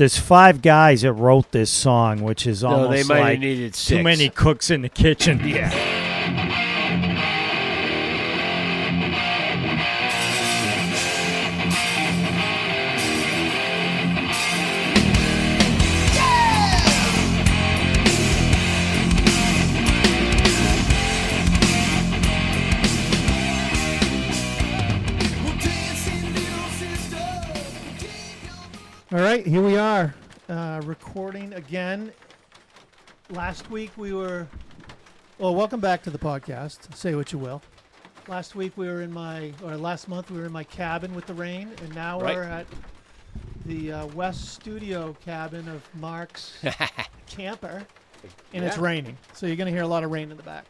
There's 5 guys that wrote this song, which is almost they might like have needed 6. too many cooks in the kitchen. Yeah. All right, here we are, recording again. Last week we were, well, welcome back to the podcast. Say what you will. Last month we were in my cabin with the rain, and now we're at the West Studio cabin of Mark's camper, and it's raining. So you're going to hear a lot of rain in the back.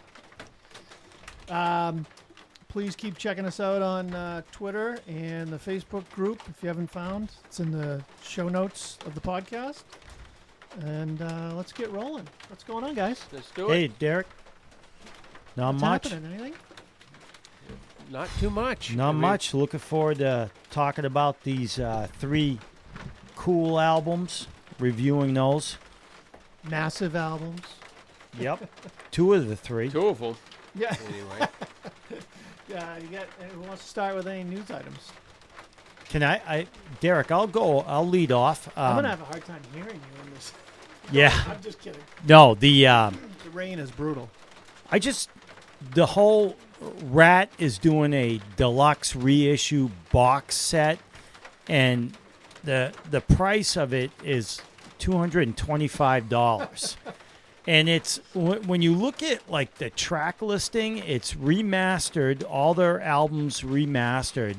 Please keep checking us out on Twitter and the Facebook group if you haven't found. It's in the show notes of the podcast. And let's get rolling. What's going on, guys? Let's do it. Hey, Derek. Not What's much. happening? Anything? Not too much. Not much. Looking forward to talking about these 3 cool albums, reviewing those. Massive albums. Yep. 2 of the 3. 2 of them. Yeah. Anyway. Yeah, who wants to start with any news items? Can I Derek, I'll lead off. I'm going to have a hard time hearing you in this. Yeah. I'm just kidding. No, the rain is brutal. the whole Rat is doing a deluxe reissue box set, and the price of it is $225. And it's when you look at like the track listing, it's remastered, all their albums remastered,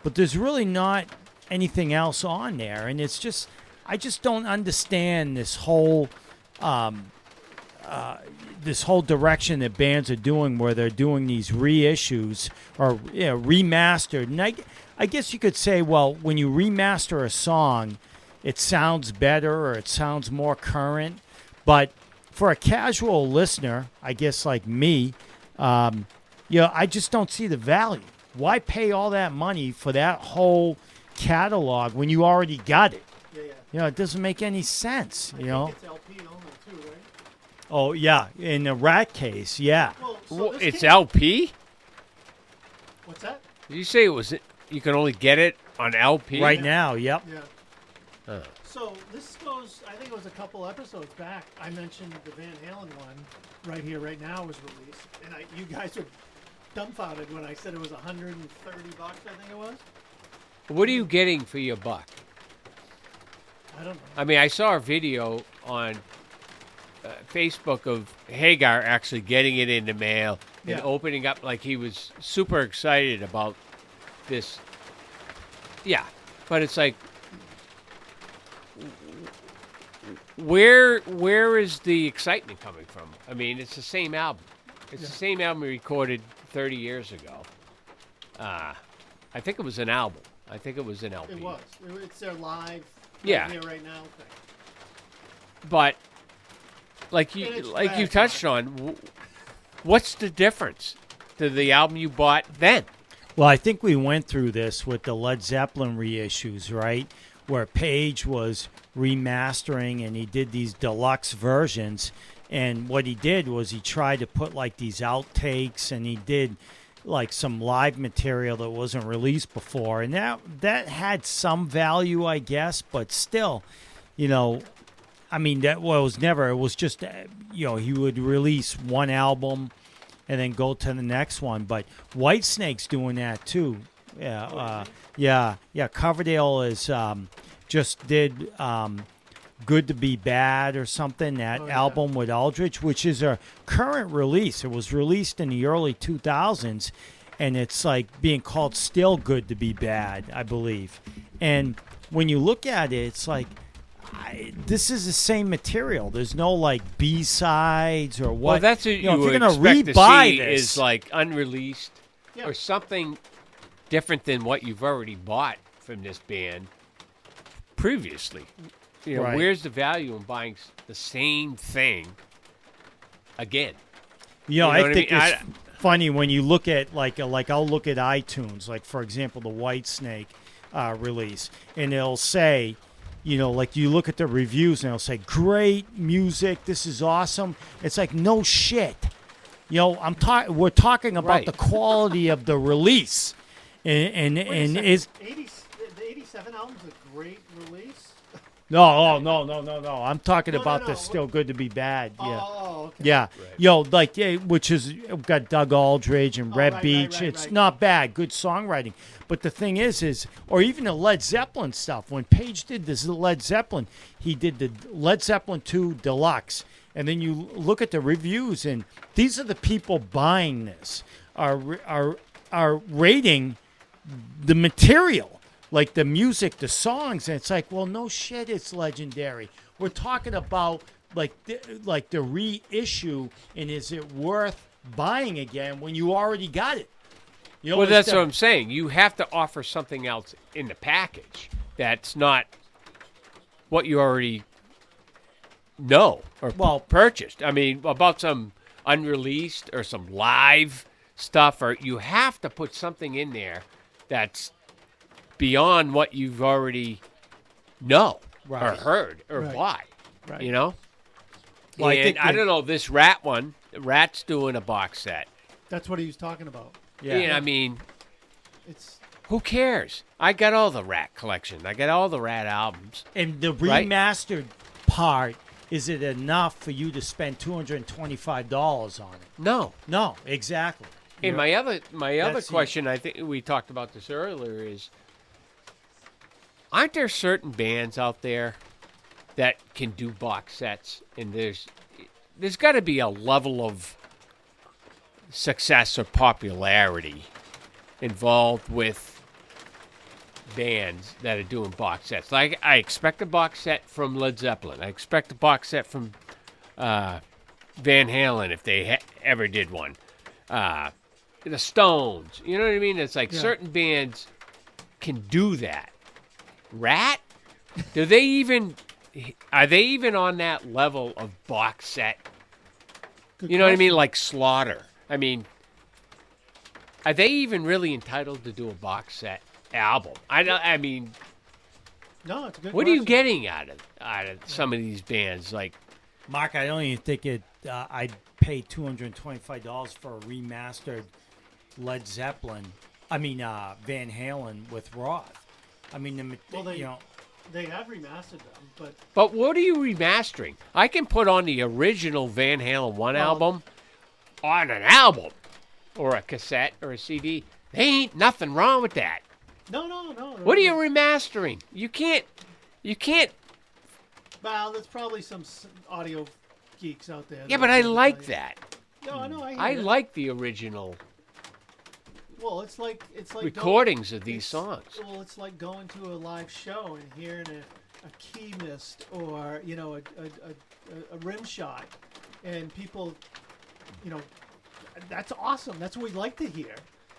but there's really not anything else on there. And it's just, I just don't understand this whole direction that bands are doing, where they're doing these reissues or remastered. And I guess you could say, well, when you remaster a song, it sounds better or it sounds more current, but for a casual listener, I guess like me, I just don't see the value. Why pay all that money for that whole catalog when you already got it? Yeah. It doesn't make any sense. I think it's LP only too, right? Oh yeah, in the Rat case, yeah. Well, It's LP? What's that? Did you say it was? You can only get it on LP Right now, yep. Yeah. So this goes, I think it was a couple episodes back, I mentioned the Van Halen one right here, right now was released. And you guys were dumbfounded when I said it was $130, I think it was. What are you getting for your buck? I don't know. I mean, I saw a video on Facebook of Hagar actually getting it in the mail and opening up like he was super excited about this. Yeah, but it's like, where is the excitement coming from? I mean, it's the same album. It's the same album we recorded 30 years ago. I think it was an album. I think it was an LP. It was. It's their live, Yeah. here right now thing. But like you touched on, what's the difference to the album you bought then? Well, I think we went through this with the Led Zeppelin reissues, right? Where Page was remastering and he did these deluxe versions. And what he did was he tried to put like these outtakes, and he did like some live material that wasn't released before. And that had some value, I guess, but still, I mean, it was just, he would release one album and then go to the next one. But Whitesnake's doing that too. Coverdale is just did Good to Be Bad or something, that album with Aldrich, which is a current release. It was released in the early 2000s, and it's like being called still Good to Be Bad, I believe. And when you look at it, it's like, this is the same material. There's no like B-sides or what. Well, that's what you would if you're gonna expect to rebuy see this, is like unreleased or something different than what you've already bought from this band previously. Right. Where's the value in buying the same thing again? I think it's funny when you look at like I'll look at iTunes, like for example the Whitesnake release, and it'll say like you look at the reviews and they'll say, "Great music, this is awesome." It's like, no shit. We're talking about Right. the quality of the release, and Wait a second. is the 87 album's a great release. no. I'm talking No, about no. the Still Good to Be Bad. Yeah. Oh, okay. Yeah, which is got Doug Aldridge and Red right, Beach. right, It's right. not bad, good songwriting. But the thing is, or even the Led Zeppelin stuff. When Page did this Led Zeppelin, he did the Led Zeppelin 2 Deluxe, and then you look at the reviews, and these are the people buying this are rating the material, like the music, the songs, and it's like, well, no shit, it's legendary. We're talking about like the reissue, and is it worth buying again when you already got it? Well, that's what I'm saying. You have to offer something else in the package that's not what you already know or purchased. I mean, about some unreleased or some live stuff, or you have to put something in there that's beyond what you've already know or heard or bought. Right. You know? Well, And I don't know, this Rat's doing a box set. That's what he was talking about. Yeah. And I mean, It's who cares? I got all the Rat collection. I got all the Rat albums. And the Right. remastered part, is it enough for you to spend $225 on it? No. No, exactly. And my other That's the- question, I think we talked about this earlier, is aren't there certain bands out there that can do box sets? And there's got to be a level of success or popularity involved with bands that are doing box sets. Like, I expect a box set from Led Zeppelin. I expect a box set from Van Halen if they ever did one. The Stones. You know what I mean? It's like certain bands can do that. Rat? Are they even on that level of box set? good You know what I question. mean? Like Slaughter. I mean, are they even really entitled to do a box set album? I mean, No, it's a good. what are you question. getting out of some of these bands? Like, Mark, I don't even think I'd pay $225 for a remastered Led Zeppelin. I mean, Van Halen with Roth. I mean, Well, they- you know, They have remastered them, but what are you remastering? I can put on the original Van Halen 1 album on an album or a cassette or a CD. There ain't nothing wrong with that. no. What are you remastering? You can't. Well, there's probably some audio geeks out there. Yeah, that but I will like tell you. that. No, I know. I hear I it. like the original Well, it's like recordings of these it's- songs. Well, it's like going to a live show and hearing a key mist or a rim shot, and people, that's awesome. That's what we like to hear.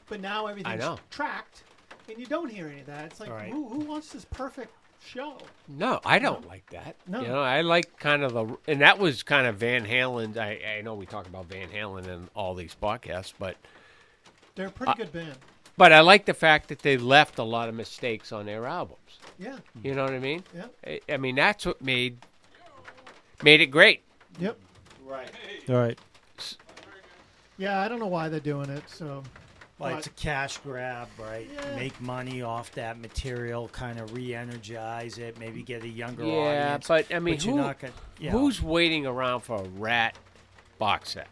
But now everything's know. tracked, and you don't hear any of that. It's like Right. who wants this perfect show? No, I don't like that. No. You know, I like kind of and that was kind of Van Halen. I know we talk about Van Halen in all these podcasts, but They're a pretty good band. I like the fact that they left a lot of mistakes on their albums. Yeah. You know what I mean? Yeah. I mean, that's what made it great. Yep. all right. Yeah, I don't know why they're doing it. So. Well, but- it's a cash grab, right? Yeah. Make money off that material, kind of re-energize it, maybe get a younger Yeah, audience. but I mean, but you're not gonna, who's waiting around for a Rat box set?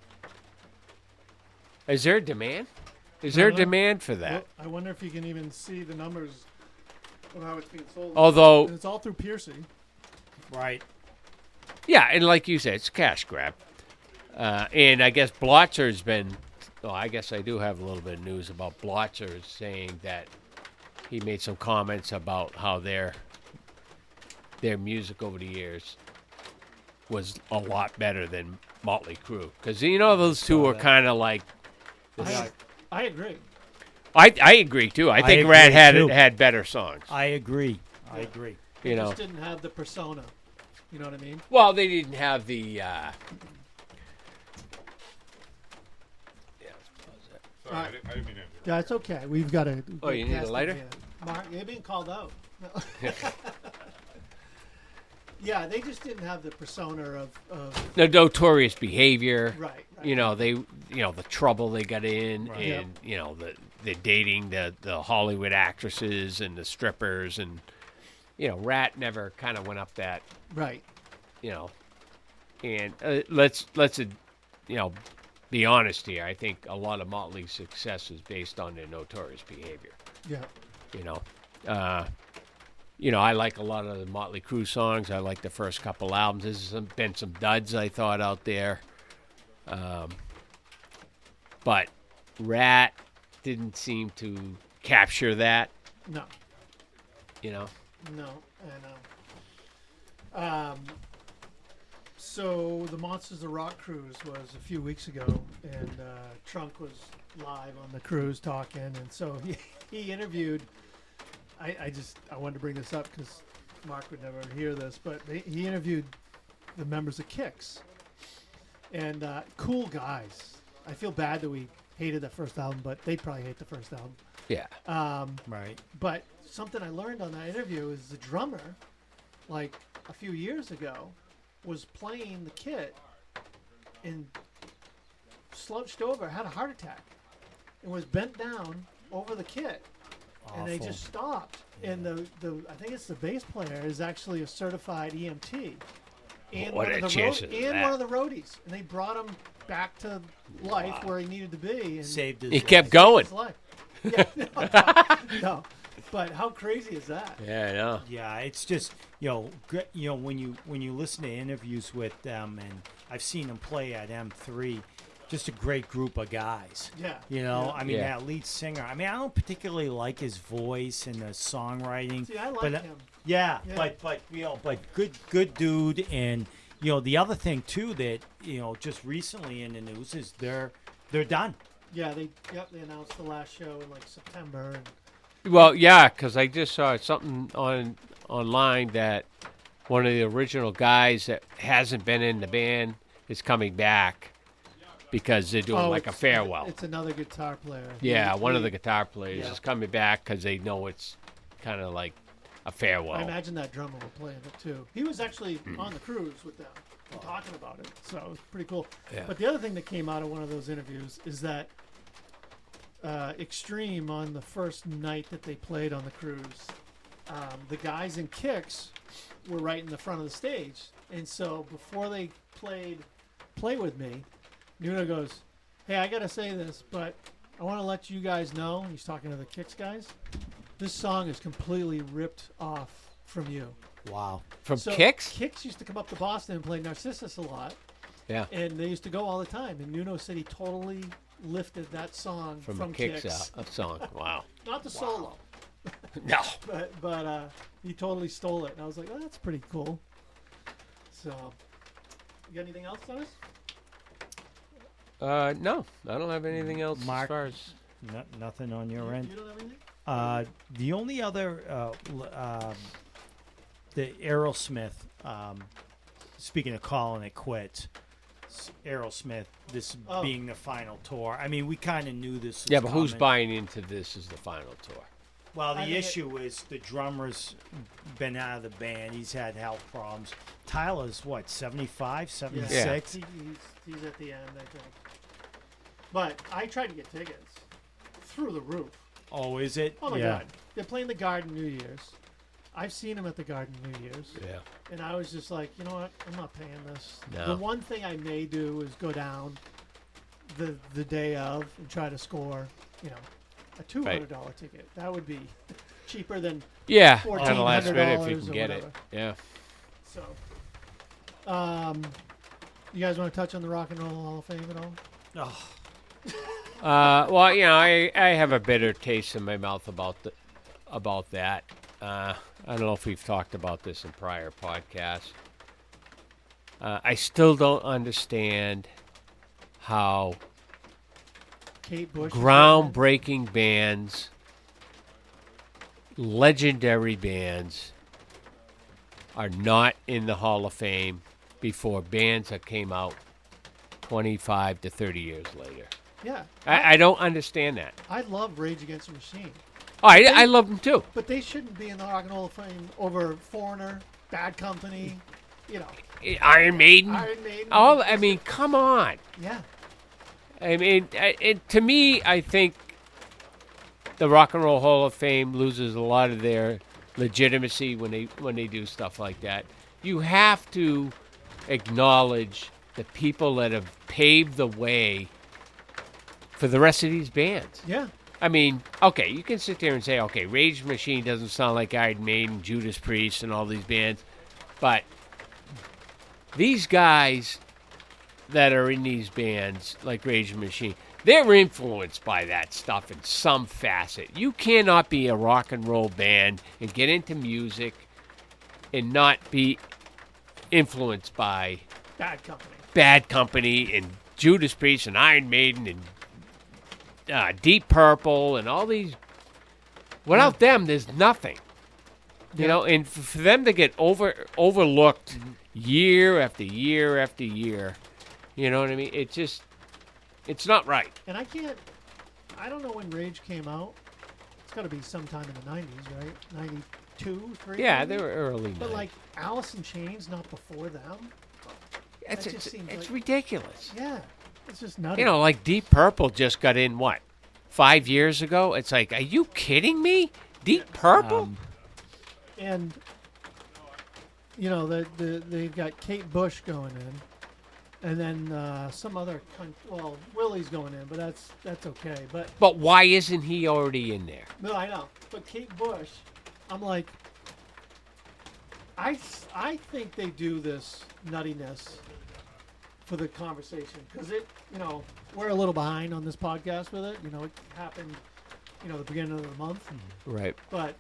Is there a demand? Is there a don't know. demand for that? Well, I wonder if you can even see the numbers of how it's being sold. Although, And it's all through Piercy. right? yeah, and like you said, it's a cash grab. And I guess Blotzer's been. Well, I guess I do have a little bit of news about Blotzer saying that he made some comments about how their music over the years was a lot better than Motley Crue, because those two were kind of like. I agree. I agree too. I think agree, Rat too. had better songs. I agree. I agree. They just didn't have the persona. You know what I mean? Well, they didn't have the. Sorry, I didn't mean to interrupt. Yeah, it's okay. We've got to. Oh, you need a lighter? Mark, you're being called out. Yeah, they just didn't have the persona of The notorious behavior. right. You know, the trouble they got in, Right. and the dating the Hollywood actresses and the strippers, and Rat never kind of went up that, Right. And let's be honest here. I think a lot of Motley's success is based on their notorious behavior. Yeah. I like a lot of the Motley Crue songs. I like the first couple albums. There's been some duds I thought out there. But Rat didn't seem to capture that, No. No, I know. So the Monsters of Rock cruise was a few weeks ago, and Trunk was live on the cruise talking, and so he interviewed. I wanted to bring this up because Mark would never hear this, but he interviewed the members of Kix, and cool guys. I feel bad that we hated that first album, but they'd probably hate the first album. yeah, Right. But something I learned on that interview is the drummer, like a few years ago, was playing the kit and slouched over, had a heart attack, and was bent down over the kit. And they Awful. just stopped. And the I think it's the bass player is actually a certified EMT. And What one are of the the chances of that? one of the roadies. And they brought him back to life where he needed to be. And Saved his he life. kept going. his life. Yeah, no. But how crazy is that? Yeah, I know. Yeah, it's just when you listen to interviews with them, and I've seen them play at M3, just a great group of guys. Yeah. I mean, Yeah. that lead singer. I mean, I don't particularly like his voice and the songwriting. See, I like but, him. Yeah, Yeah. but good dude, and the other thing too that just recently in the news is they're done. Yeah, they announced the last show in like September. And Well, yeah, because I just saw something online that one of the original guys that hasn't been in the band is coming back because they're doing like a it's- farewell. It's another guitar player. Yeah, one of the He- guitar players Yeah. is coming back because they know it's kind of like a I farewell. imagine that drummer will play it too. He was actually on the cruise with them and talking about it, so it was pretty cool. Yeah. But the other thing that came out of one of those interviews is that Extreme, on the first night that they played on the cruise, the guys in Kix were right in the front of the stage, and so before they played Play With Me, Nuno goes, "Hey, I gotta say this, but I want to let you guys know," he's talking to the Kix guys, "this song is completely ripped off from you." Wow. From So Kix? Kix used to come up to Boston and play Narcissus a lot, Yeah. and they used to go all the time. And Nuno said he totally lifted that song From from a Kix Kix. song. Wow. Not the solo, No. but he totally stole it. And I was like, oh, that's pretty cool. So, you got anything else, Dennis? No, I don't have anything else Mark? as far as. Nothing on your end. You don't have anything? The only other, the Aerosmith, speaking of calling it quits, Aerosmith, this Oh. being the final tour. I mean, we kind of knew this was Yeah, but who's coming. buying into this as the final tour? Well, the I think issue is the drummer's been out of the band. He's had health problems. Tyler's, what, 75, 76? He's at the end, I think. But I tried to get tickets through the roof. Oh, is it? Oh my Yeah. God! They're playing the Garden New Year's. I've seen them at the Garden New Year's. Yeah. And I was just like, you know what? I'm not paying this. No. The one thing I may do is go down the day of and try to score, a $200 ticket. That would be cheaper than Yeah, $1,400 on the last minute if you or can get whatever. it. Yeah. so. You guys want to touch on the Rock and Roll Hall of Fame at all? Oh, Well, I have a bitter taste in my mouth about that. I don't know if we've talked about this in prior podcasts. I still don't understand how Kate Bush. groundbreaking bands, legendary bands, are not in the Hall of Fame before bands that came out 25 to 30 years later. Yeah. I don't understand that. I love Rage Against the Machine. Oh, I love them too. But they shouldn't be in the Rock and Roll of Fame over Foreigner, Bad Company, Iron Maiden. Iron Maiden. I mean, come on. Yeah. I mean, to me, I think the Rock and Roll Hall of Fame loses a lot of their legitimacy when they do stuff like that. You have to acknowledge the people that have paved the way for the rest of these bands. Yeah. I mean, okay, you can sit there and say, okay, Rage Machine doesn't sound like Iron Maiden, Judas Priest, and all these bands, but these guys that are in these bands, like Rage Machine, they're influenced by that stuff in some facet. You cannot be a rock and roll band and get into music and not be influenced by Bad Company and Judas Priest and Iron Maiden and Deep Purple and all these. Without them, there's nothing. You know, and for them to get overlooked year after year after year, you know what I mean? It's not right. And I don't know when Rage came out. It's got to be sometime in the 90s, right? 92, 3? Yeah, maybe? they were early. But 90s. like Alice in Chains, not before them? It's ridiculous. Yeah. It's just nutty. You know, like Deep Purple just got in, 5 years ago? It's like, are you kidding me? Deep Purple? And, they've got Kate Bush going in. And then some other, Willie's going in, but that's okay. But why isn't he already in there? No, I know. But Kate Bush, I'm like, I think they do this nuttiness for the conversation because we're a little behind on this podcast with it. It happened, the beginning of the month. Right. But,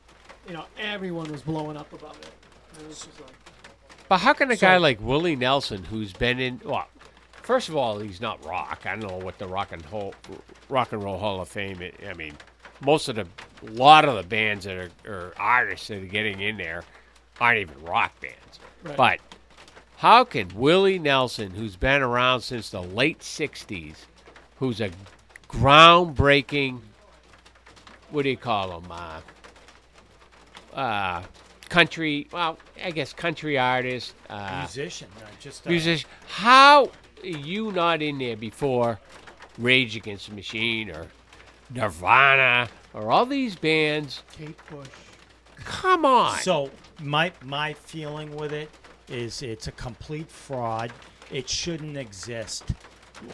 everyone was blowing up about it. And it was just like. But how can a guy like Willie Nelson, who's been in, first of all, he's not rock. I don't know what the Rock and Roll Hall of Fame is. I mean, a lot of the bands that are artists that are getting in there aren't even rock bands. Right. But how can Willie Nelson, who's been around since the late 60s, who's a groundbreaking, what do you call him, country, I guess country artist. Musician, just musician. How are you not in there before Rage Against the Machine or Nirvana or all these bands? Kate Bush. Come on. So my feeling with it is it's a complete fraud. It shouldn't exist.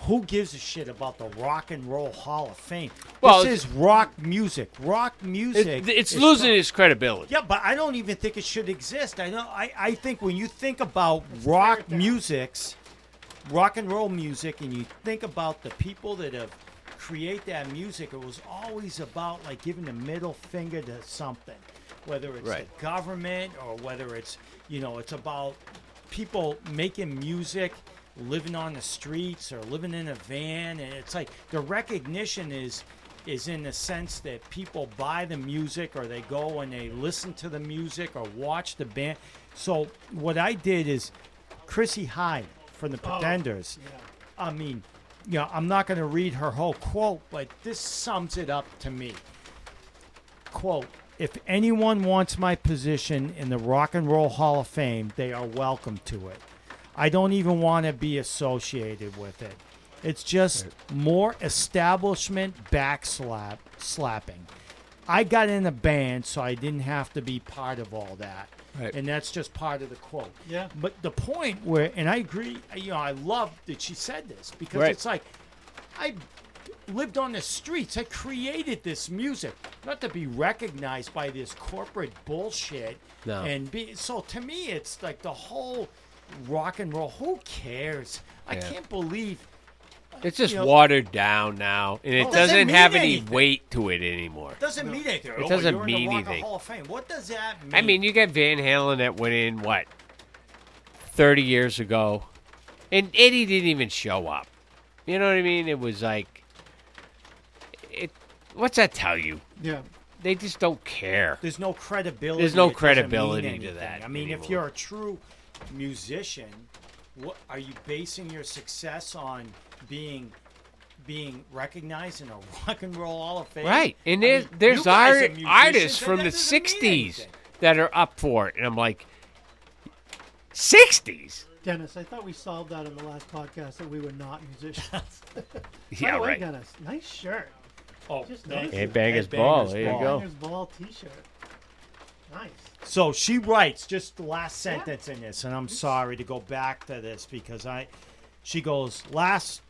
Who gives a shit about the Rock and Roll Hall of Fame? Well, this is rock music. Rock music. It's losing its credibility. Yeah, but I don't even think it should exist. I think when you think about rock and roll music, and you think about the people that have create that music, it was always about like giving the middle finger to something, whether it's the government or whether it's it's about people making music, living on the streets or living in a van, and it's like the recognition is in the sense that people buy the music or they go and they listen to the music or watch the band. So what I did is Chrissy Hynde from the Pretenders. I mean, I'm not going to read her whole quote, but this sums it up to me. Quote, "If anyone wants my position in the Rock and Roll Hall of Fame, they are welcome to it. I don't even want to be associated with it. It's just more establishment slapping. I got in a band, so I didn't have to be part of all that." Right. And that's just part of the quote. Yeah. But the point where, and I agree, I love that she said this because it's like, I lived on the streets. I created this music, not to be recognized by this corporate bullshit. No. So to me, it's like the whole rock and roll. Who cares? I can't believe. It's just watered down now, and it doesn't have any weight to it anymore. It doesn't mean anything. It doesn't you're mean in the Rock anything. Hall of Fame. What does that mean? I mean, you got Van Halen that went in, 30 years ago, and Eddie didn't even show up. You know what I mean? It was like, what's that tell you? Yeah. They just don't care. There's no credibility. There's no It doesn't mean credibility to anything. that I mean, anymore. if you're a true musician, what are you basing your success on being recognized in a Rock and Roll Hall of Fame? Right. And I mean, there's you guys are musicians, artists and from that the doesn't mean 60s anything. that are up for it. And I'm like, 60s? Dennis, I thought we solved that in the last podcast that we were not musicians. Yeah, By the way, right. Dennis, nice shirt. Oh, Just thank noticed you. it. Headbangers Ball. There you go. Headbangers Ball T-shirt. Nice. So she writes just the last sentence in this, and I'm sorry to go back to this because she goes, last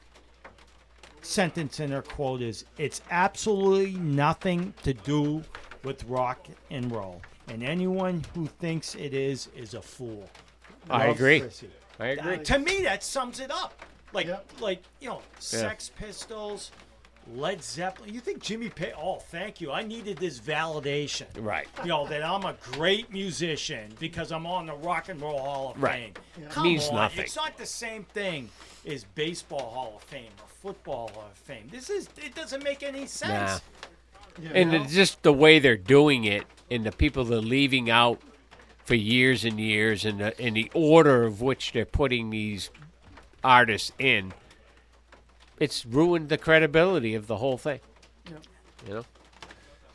sentence in her quote is, "It's absolutely nothing to do with rock and roll, and anyone who thinks it is a fool." I Love, agree. Chrissy. I agree. To me, that sums it up. Like, Yep. like Sex Pistols, Led Zeppelin. You think Jimmy Page? Oh, thank you. I needed this validation. Right. That I'm a great musician because I'm on the Rock and Roll Hall of Right. Fame. Yeah. Come Means on, nothing. it's not the same thing as Baseball Hall of Fame or Football Hall of Fame. It doesn't make any sense. Yeah, And you know? just the way they're doing it, and the people they're leaving out for years and years, and the order of which they're putting these artists in, it's ruined the credibility of the whole thing. Yep. You know?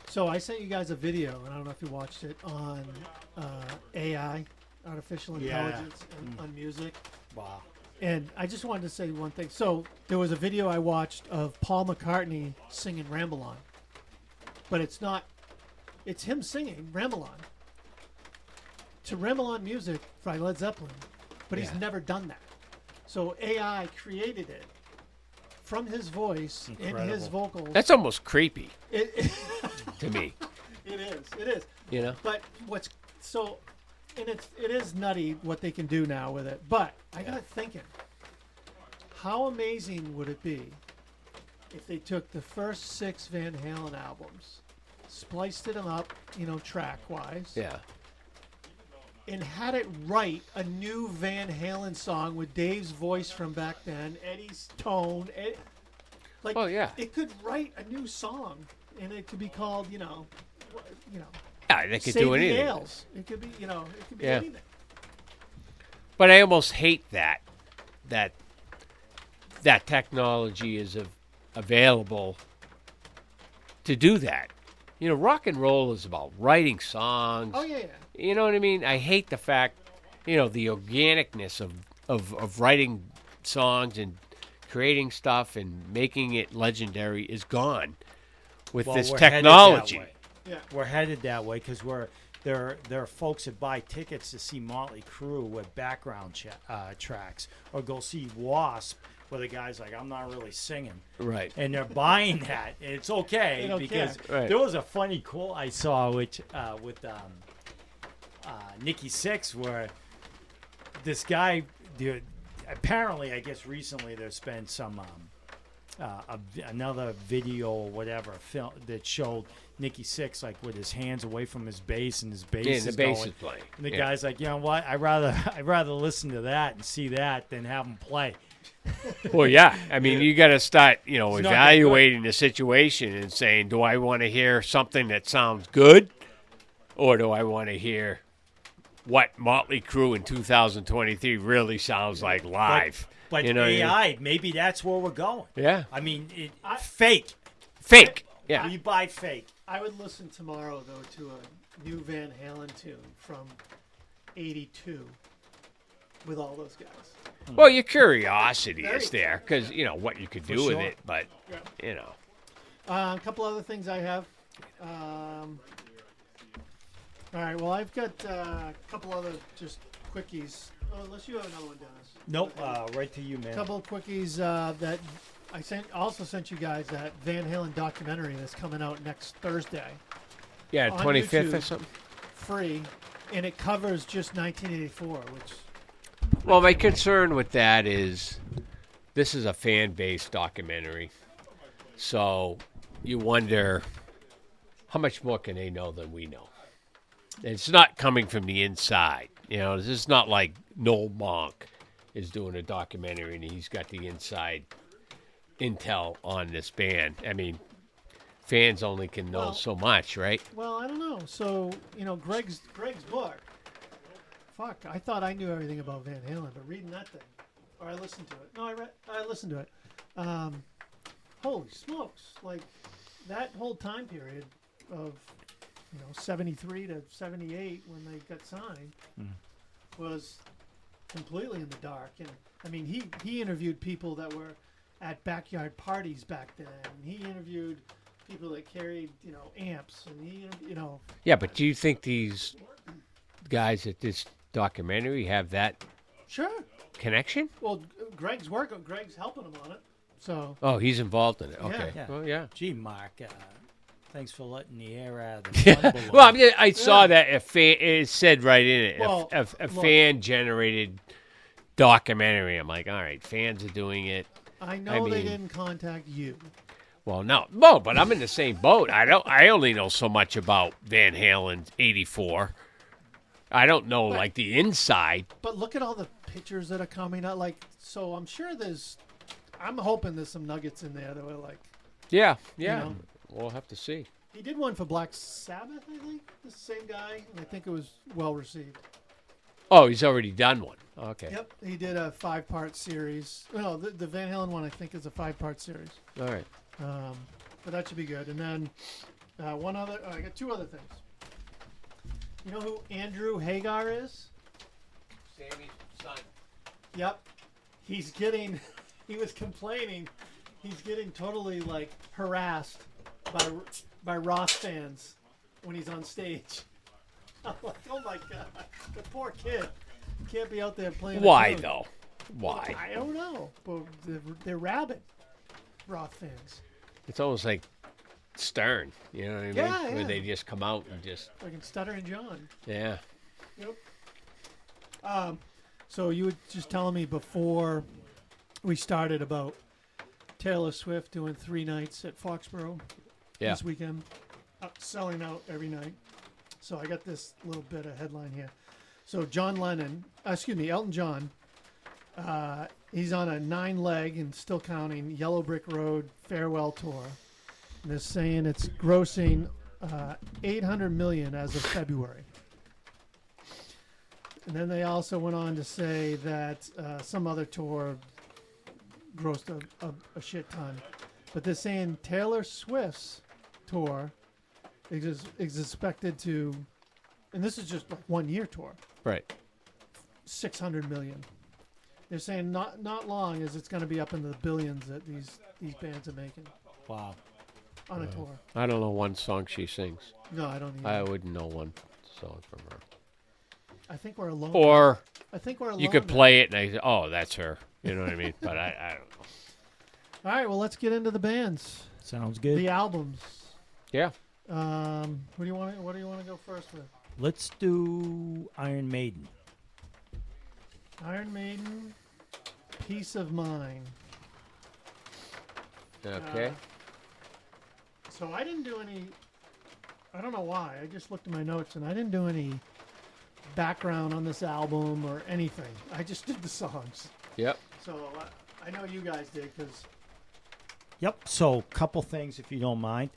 So I sent you guys a video, and I don't know if you watched it, on AI, artificial Yeah. intelligence, and on music. Wow. And I just wanted to say one thing. So there was a video I watched of Paul McCartney singing Ramble On. But it's not, it's him singing Ramble On to Ramble On music by Led Zeppelin. But he's Yeah. never done that. So AI created it from his voice and his Incredible. vocals. That's almost creepy It to me. is. You know? But what's so, and it is nutty what they can do now with it. But I got thinking, how amazing would it be if they took the first 6 Van Halen albums, spliced them up, track wise, Yeah. and had it write a new Van Halen song with Dave's voice from back then, Eddie's tone, Oh, yeah. it could write a new song, and it could be called, Yeah, they could Save do the anything. Ales. It could be, it could be Yeah. anything. But I almost hate that technology is available to do that. Rock and roll is about writing songs. Oh yeah. You know what I mean? I hate the fact, the organicness of writing songs and creating stuff and making it legendary is gone with Well, this we're headed that technology. way. Yeah. We're headed that way because there are folks that buy tickets to see Motley Crue with background tracks, or go see Wasp where the guy's like, I'm not really singing, Right. and they're buying that. And it's okay They don't because care. Right. there was a funny quote I saw with Nikki Sixx where this guy, apparently, I guess recently there's been some another video or whatever film that showed Nikki Sixx like with his hands away from his bass and his bass Yeah, is the bass going. is playing. And the Yeah. guy's like, you know what? I'd rather listen to that and see that than have him play. Well, yeah. I mean, you got to start, not that evaluating the situation and saying, do I want to hear something that sounds good, or do I want to hear what Motley Crue in 2023 really sounds like live? But You know what I mean? AI, maybe that's where we're going. Yeah. I mean, fake. Fake. Yeah. We buy fake. I would listen tomorrow though to a new Van Halen tune from '82 with all those guys. Well, your curiosity Very is there because, what you could do with sure. it, but, Yeah. A couple other things I have. All right. Well, I've got a couple other just quickies. Oh, unless you have another one, Dennis. Nope. Right to you, man. A couple of quickies that I also sent you guys that Van Halen documentary that's coming out next Thursday, yeah, On 25th or YouTube. something. free, and it covers just 1984, which Well, my concern with that is this is a fan-based documentary. So you wonder how much more can they know than we know? It's not coming from the inside. This is not like Noel Monk is doing a documentary and he's got the inside intel on this band. I mean, fans only can know Well- so much, right? well, I don't know. So Greg's book. Fuck, I thought I knew everything about Van Halen, but reading that thing, or I listened to it. No, I listened to it. Holy smokes! Like that whole time period of 73 to 78 when they got signed was completely in the dark. And I mean, he interviewed people that were at backyard parties back then. And he interviewed people that carried, amps, and Yeah, but do you think these guys at this documentary have that Sure. connection? Well, Greg's helping him on it. So. Oh, he's involved in it. Okay. Yeah. Well, yeah. Gee, Mark, thanks for letting the air out of the fun balloon. Well, I saw that it said right in it, Well, a look. fan-generated documentary. I'm like, all right, fans are doing it. I know they mean- didn't contact you. Well, no, but I'm in the same boat. I only know so much about Van Halen '84. I don't know like the inside. But look at all the pictures that are coming out. So I'm sure I'm hoping there's some nuggets in there that were like. Yeah. know. We'll have to see. He did one for Black Sabbath, I think. The same guy, and I think it was well received. Oh, he's already done one. Okay. Yep, he did a 5-part series. No, the Van Halen one I think is a 5-part series. All right. But that should be good. And then I got 2 other things. You know who Andrew Hagar is? Sammy's son. Yep. He was complaining. He's getting totally harassed by Roth fans when he's on stage. I'm like, oh my god, the poor kid can't be out there playing. Why a tune. though? Why? I don't know, but they're rabid Roth fans. It's almost like Stern. You know what I mean? Yeah, Where yeah. they just come out and just Like Stuttering John. yeah. Yep. So you were just telling me before we started about Taylor Swift doing 3 nights at Foxborough this weekend, selling out every night. So I got this little bit of headline here. So Elton John, he's on a 9-leg and still counting Yellow Brick Road farewell tour. And they're saying it's grossing $800 million as of February. And then they also went on to say that some other tour grossed a shit ton. But they're saying Taylor Swift's tour is expected to, and this is just 1 year tour, Right. $600 million. They're saying not long as it's going to be up into the billions that these bands are making Wow. on a tour. I don't know one song she sings. No, I don't either. I wouldn't know one song from her. I think we're alone. Or I think we're alone. you could now. play it and I say, oh, that's her. You know what I mean? But I don't know. All right, well, let's get into the bands, Sounds good. the albums. Yeah. What do you want to go first with? Let's do Iron Maiden. Iron Maiden, Peace of Mind. Okay. So I didn't do any. I don't know why. I just looked at my notes and I didn't do any background on this album or anything. I just did the songs. Yep. So I know you guys did because. Yep. So, couple things, if you don't mind.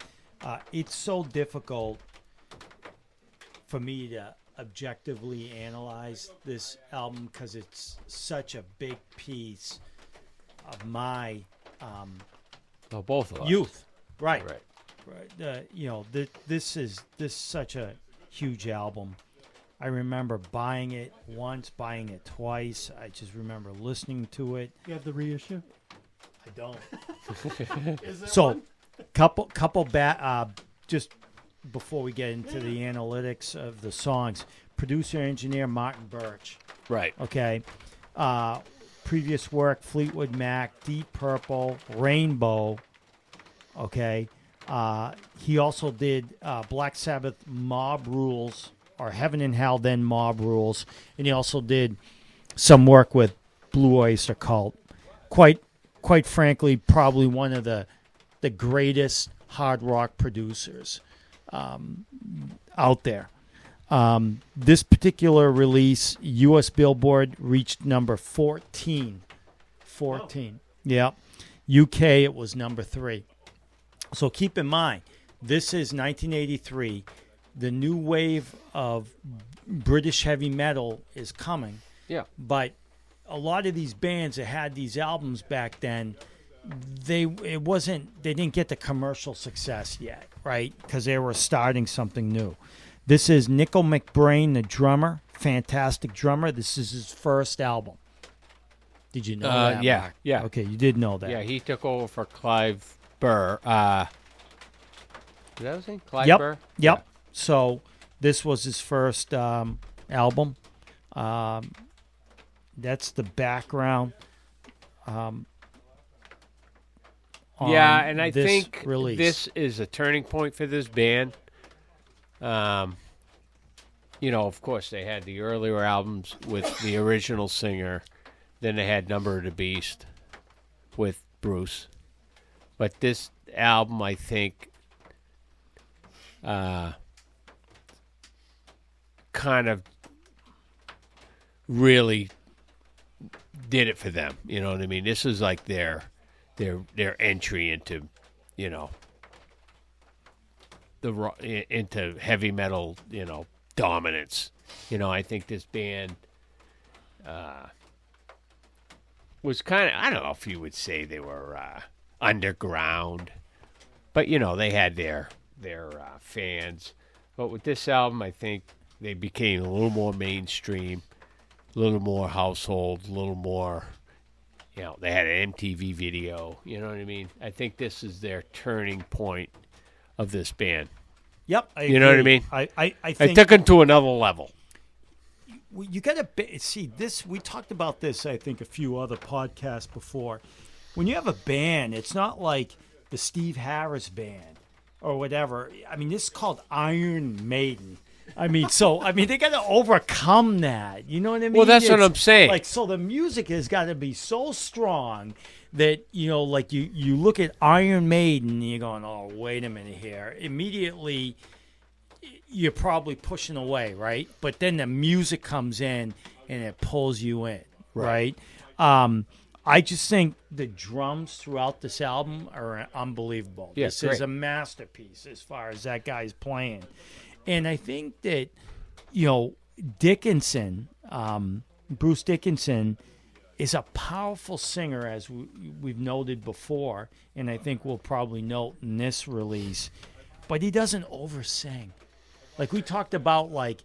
It's so difficult for me to objectively analyze this album because it's such a big piece of my Oh, both of us. youth. Right. Right. This is such a huge album. I remember buying it once, buying it twice. I just remember listening to it. You have the reissue? I don't. Is there So, one? couple just before we get into the analytics of the songs, producer engineer Martin Birch. Right. Okay, previous work: Fleetwood Mac, Deep Purple, Rainbow. Okay, he also did Black Sabbath, Mob Rules, or Heaven and Hell, then Mob Rules, and he also did some work with Blue Oyster Cult. Quite frankly, probably one of the greatest hard rock producers out there. This particular release, U.S. Billboard, reached number 14. 14. Yeah. UK, it was number 3. So keep in mind, this is 1983. The new wave of British heavy metal is coming. Yeah. But a lot of these bands that had these albums back then, they didn't get the commercial success yet, right? Because they were starting something new. This is Nickel McBrain, the drummer, fantastic drummer. This is his first album. Did you know that? Yeah, Mark? yeah. Okay, you did know that. Yeah, he took over for Clive Burr. Is that his name? Clive Yep. Burr? Yep. So this was his first album. That's the background. Yeah, and I this think release. this is a turning point for this band. Of course, they had the earlier albums with the original singer. Then they had Number of the Beast with Bruce. But this album, I think, kind of really did it for them. You know what I mean? This is like their entry into, into heavy metal, dominance. I think this band was kind of, I don't know if you would say they were underground, but they had their fans. But with this album, I think they became a little more mainstream, a little more household, a little more. They had an MTV video. You know what I mean? I think this is their turning point of this band. Yep. You know what I mean? I I think took them to another level. you got to see this. We talked about this, I think, a few other podcasts before. When you have a band, it's not like the Steve Harris band or whatever. I mean, this is called Iron Maiden. They got to overcome that. You know what I mean? Well, that's what I'm saying. Like, so the music has got to be so strong that, like you look at Iron Maiden and you're going, oh, wait a minute here. Immediately, you're probably pushing away, right? But then the music comes in and it pulls you in, right? I just think the drums throughout this album are unbelievable. Yeah, this great. is a masterpiece as far as that guy's playing. And I think that, Dickinson, Bruce Dickinson, is a powerful singer, as we've noted before, and I think we'll probably note in this release. But he doesn't oversing. Like we talked about, with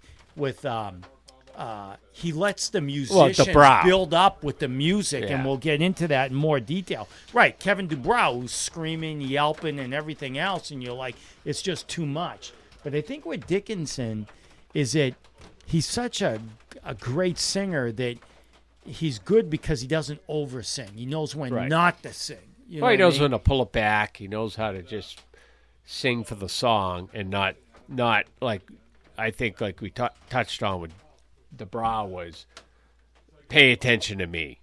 he lets the musicians build up with the music, and we'll get into that in more detail. Right, Kevin DuBrow, who's screaming, yelping, and everything else, and you're like, it's just too much. But I think with Dickinson is that he's such a great singer that he's good because he doesn't oversing. He knows when not to sing. You know He knows what I mean? when to pull it back. He knows how to just sing for the song and not like, I think like we touched on with DuBrow was pay attention to me.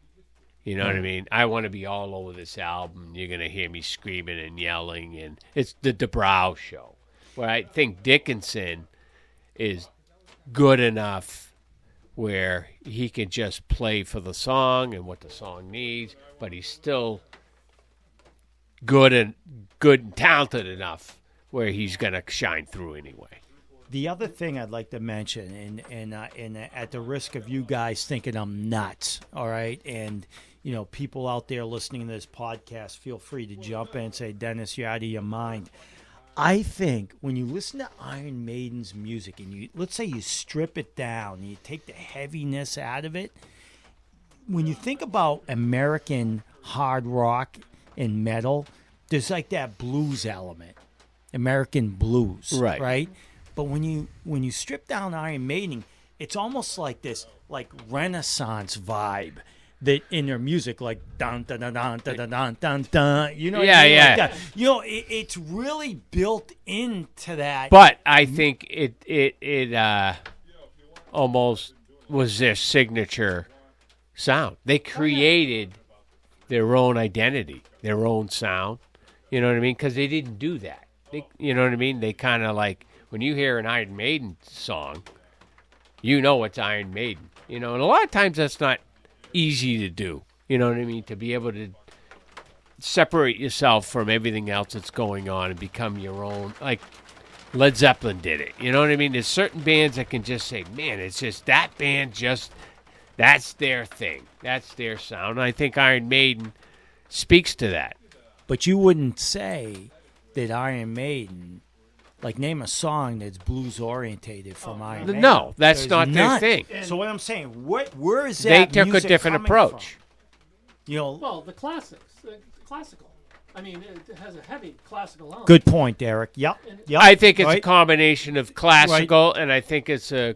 You know what I mean? I want to be all over this album. You're going to hear me screaming and yelling, and it's the DuBrow show. Where I think Dickinson is good enough where he can just play for the song and what the song needs, but he's still good and talented enough where he's going to shine through anyway. The other thing I'd like to mention, and at the risk of you guys thinking I'm nuts, all right, and people out there listening to this podcast, feel free to jump in and say, Dennis, you're out of your mind. I think when you listen to Iron Maiden's music and let's say you strip it down and you take the heaviness out of it, when you think about American hard rock and metal, there's like that blues element, American blues, right? But when you strip down Iron Maiden, it's almost like this Renaissance vibe that in their music, like dun dun dun dun dun dun dun dun. You know, what I mean? Like that. It's really built into that. But I think it almost was their signature sound. They created their own identity, their own sound. You know what I mean? Because they didn't do that. You know what I mean? They kind of like, when you hear an Iron Maiden song, you know it's Iron Maiden. And a lot of times that's not easy to do. You know what I mean? To be able to separate yourself from everything else that's going on and become your own. Like Led Zeppelin did it. You know what I mean? There's certain bands that can just say, man, it's just that band that's their thing. That's their sound. And I think Iron Maiden speaks to that. But you wouldn't say that Iron Maiden Like, name a song that's blues orientated from Iron Maiden. No, that's There's not their none. thing. So what I'm saying, where is They that took a music different coming approach. from? You know, Well, the classics, the classical. I mean, it has a heavy classical element. good point, Derek. Yep. I think it's a right. combination of classical, and I think it's a.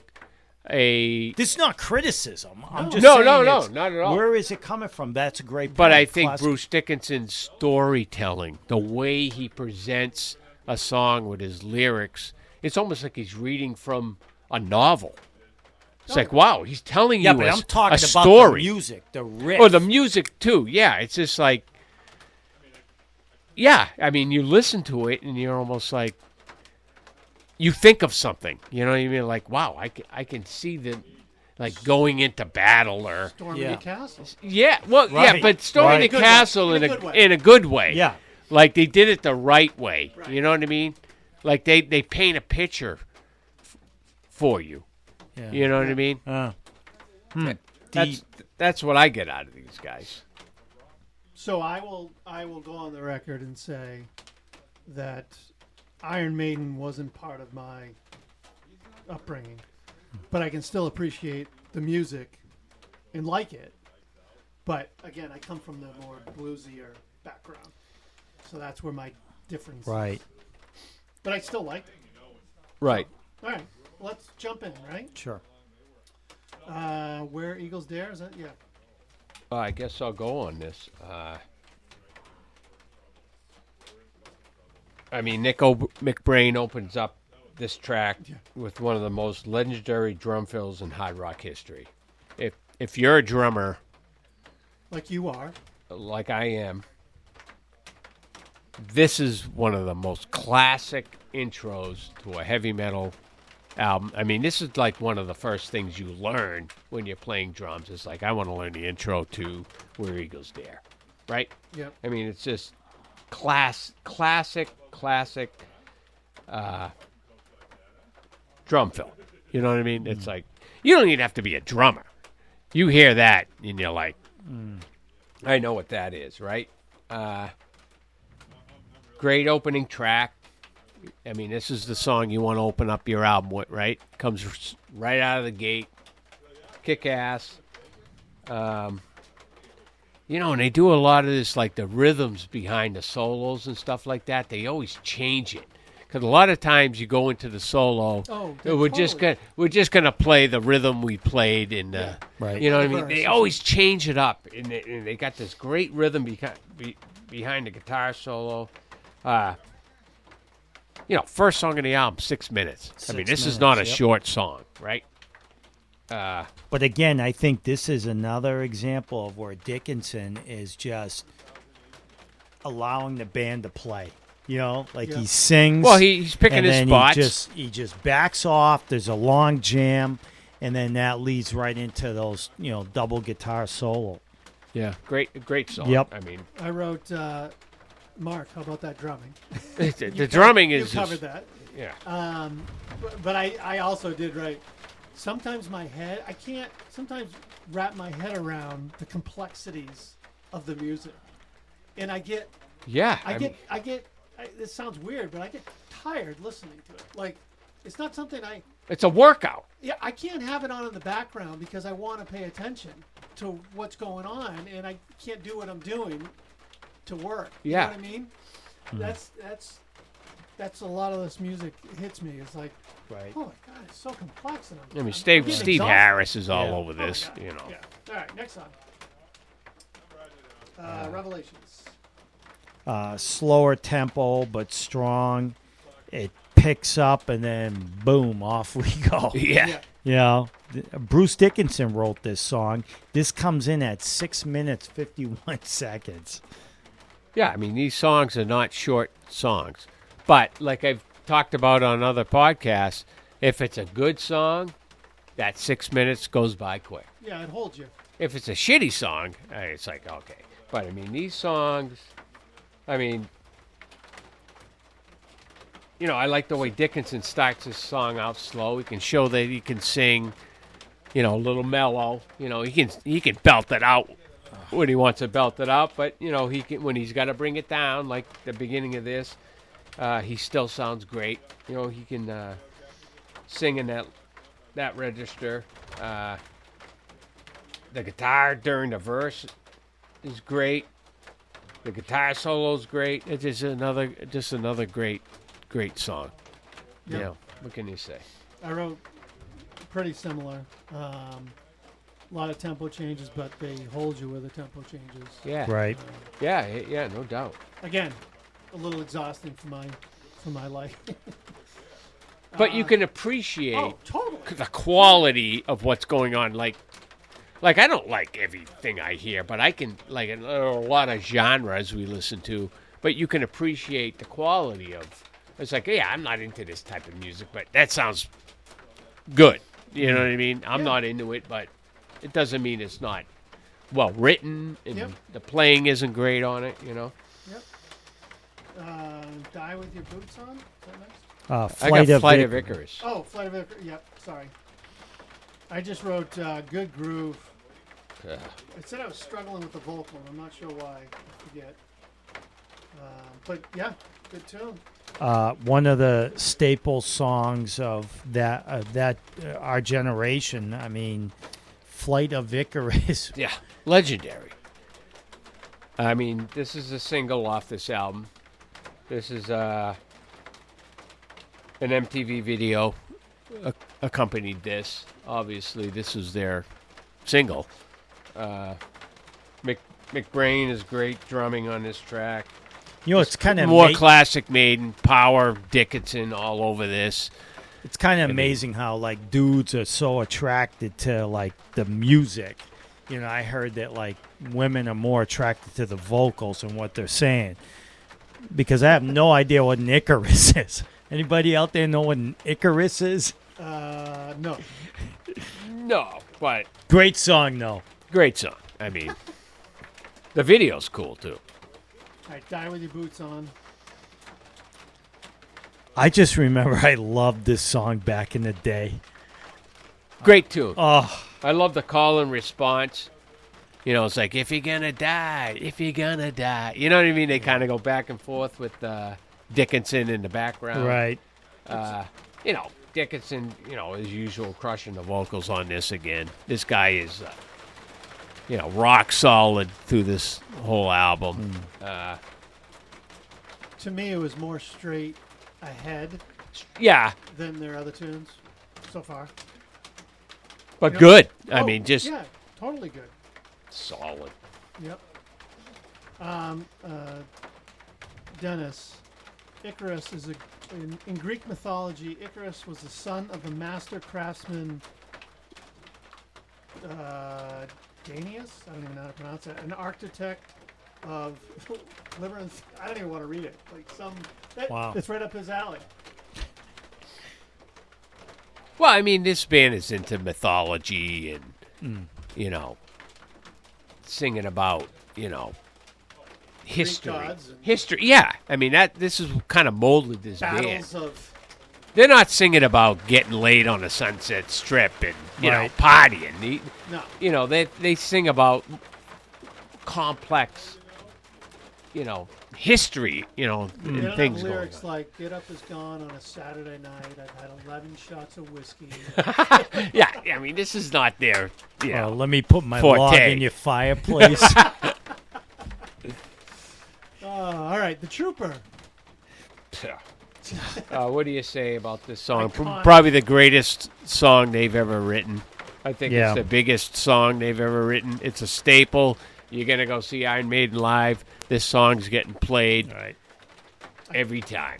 This is not criticism. I'm just No, saying no, it's- not at all. Where is it coming from? That's a great point. But I think Classic- Bruce Dickinson's storytelling, the way he presents a song with his lyrics, it's almost like he's reading from a novel. It's like, wow, he's telling Yeah, you but a, I'm talking a about story. the music, the riff. Or the music, too. Yeah, it's just like, yeah, I mean, you listen to it and you're almost like, you think of something. You know what I mean? Like, wow, I can see them, like, going into battle or... Storming Yeah. the castle. Yeah, well, yeah, Right, but storming right. the Good castle way. in In a a good way. in a good way. Yeah. Like they did it the right way. Right. You know what I mean? Like they paint a picture for you. Yeah. You know what I mean? That's what I get out of these guys. So I will go on the record and say that Iron Maiden wasn't part of my upbringing, but I can still appreciate the music and like it. But again, I come from the more bluesier background, so that's where my difference. Right. But I still like it. Right. All right, let's jump in. Right? Sure. Where Eagles Dare is that? Yeah. I guess I'll go on this. I mean, McBrain opens up this track with one of the most legendary drum fills in hard rock history. If you're a drummer, Like you are. like I am, this is one of the most classic intros to a heavy metal album. I mean, this is like one of the first things you learn when you're playing drums. It's like, I want to learn the intro to Where Eagles Dare, right? Yep. I mean, it's just classic drum fill. You know what I mean? It's like, you don't even have to be a drummer. You hear that, and you're like, I know what that is, right? Great opening track. I mean, this is the song you want to open up your album with, right? Comes right out of the gate. Kick ass. You know, and they do a lot of this, like the rhythms behind the solos and stuff like that. They always change it. Because a lot of times you go into the solo, Oh, we're just gonna play the rhythm we played in the, Right. you know what I The mean? verse. They always change it up, and they got this great rhythm behind the guitar solo. You know, first song of the album, 6 minutes. I mean, 6 this is minutes, not a yep. short song, right? But again, I think this is another example of where Dickinson is just allowing the band to play. You know, like Yeah. he sings. Well, he's picking and his then spots. He just backs off. There's a long jam, and then that leads right into those double guitar solo. Yeah, great song. Yep. I mean, I wrote, Mark, how about that drumming? the drumming You is covered just, that. yeah. But I also did write, sometimes my head, I can't sometimes wrap my head around the complexities of the music. And I get, Yeah, this sounds weird, but I get tired listening to it. Like, it's not something it's a workout. I can't have it on in the background because I want to pay attention to what's going on, and I can't do what I'm doing to work. You Yeah. know what I mean? That's a lot of this music hits me. It's like, Right. oh my god, it's so complex. And I mean, I'm Steve getting Steve exhausted. Harris is all Yeah. over Oh my this. God. You know. Yeah. All right, next song. Revelations. Slower tempo, but strong. It picks up, and then boom, off we go. Yeah. Bruce Dickinson wrote this song. This comes in at 6 minutes 51 seconds. Yeah, I mean, these songs are not short songs. But like I've talked about on other podcasts, if it's a good song, that 6 minutes goes by quick. Yeah, it holds you. If it's a shitty song, it's like, okay. But, I mean, these songs, I mean, you know, I like the way Dickinson starts his song out slow. He can show that he can sing, you know, a little mellow. You know, he can belt it out when he wants to belt it out. But, you know, he can when he's got to bring it down, like the beginning of this. He still sounds great. You know, he can sing in that register. The guitar during the verse is great. The guitar solo's great. It's just another great song. Yep. You know, what can you say? I wrote pretty similar. A lot of tempo changes, but they hold you with the tempo changes. Yeah. Right. Yeah, no doubt. Again, a little exhausting for my life. But you can appreciate Oh, totally. the quality of what's going on. Like I don't like everything I hear, but I can like a lot of genres we listen to. But you can appreciate the quality of. It's like, yeah, I'm not into this type of music, but that sounds good. You know what I mean? I'm not into it, but it doesn't mean it's not well written, and the playing isn't great on it. You know. Yep. Die with your boots on. Is that next? I got Flight of Icarus. Oh, Flight of Icarus. Yep. Sorry. I just wrote Good Groove. I said I was struggling with the vocal. I'm not sure why. I forget. But yeah, good tune. One of the staple songs of that our generation. I mean, Flight of Icarus. Yeah, legendary. I mean, this is a single off this album. This is an MTV video accompanied this. Obviously, this is their single. McBrain is great drumming on this track. You know, it's kind of more classic Maiden, Power, Dickinson all over this. It's kind of amazing how like dudes are so attracted to like the music. You know, I heard that like women are more attracted to the vocals and what they're saying. Because I have no idea what an Icarus is. Anybody out there know what an Icarus is? No. No, but Great song, though. great song. I mean, the video's cool too. All right, Die with your boots on. I just remember I loved this song back in the day. Great tune. Oh, I love the call and response. You know, it's like, if you're gonna die, if you're gonna die. You know what I mean? They kind of go back and forth with Dickinson in the background. right. You know, Dickinson, you know, as usual, crushing the vocals on this again. This guy is, you know, rock solid through this whole album. To me, it was more straight ahead Yeah, than their other tunes so far. but Yep. good. I Oh, mean, just yeah, totally good. solid. Yep. Dennis, Icarus is in Greek mythology. Icarus was the son of the master craftsman Danaus. I don't even know how to pronounce it. An architect of Labyrinth. I don't even want to read it. Like Wow. It's right up his alley. Well, I mean, this band is into mythology and, you know, singing about, you know, history. gods and- History, yeah. I mean, this is kind of molded this band. Battles of They're not singing about getting laid on a Sunset Strip and, you know, Right. partying. no. You know, they sing about complex, you know, history, you know, They and don't things have going lyrics on. like "Get up is gone on a Saturday night. I've had 11 shots of whiskey." Yeah, I mean, this is not their, you know. Let me put my Forte. log in your fireplace. All right, The Trooper. What do you say about this song? Iconic. Probably the greatest song they've ever written. I think Yeah. it's the biggest song they've ever written. It's a staple. You're going to go see Iron Maiden live. This song's getting played Right. every time.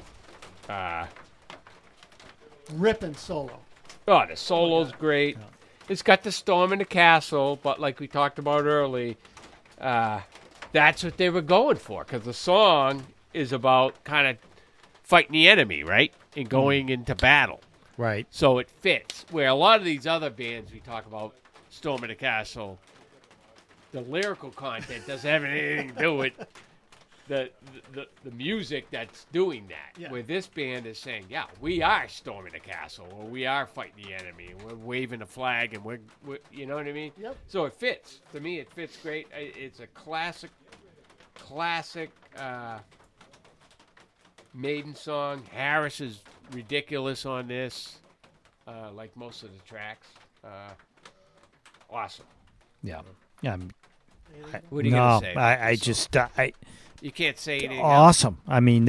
Ripping solo. Oh, the solo's great. It's got the storm in the castle, but like we talked about early, that's what they were going for, because the song is about kind of fighting the enemy, right? And going into battle. Right. So it fits. Where a lot of these other bands we talk about, Storm in the Castle, the lyrical content doesn't have anything to do with the music that's doing that. Yeah. Where this band is saying, yeah, we are storming the castle, or we are fighting the enemy, and we're waving a flag, and we're you know what I mean? Yep. So it fits. To me, it fits great. It's a classic Maiden song. Harris is ridiculous on this, like most of the tracks. Awesome. Yeah. What are you No, gonna say? I just You can't say anything else. awesome. I mean,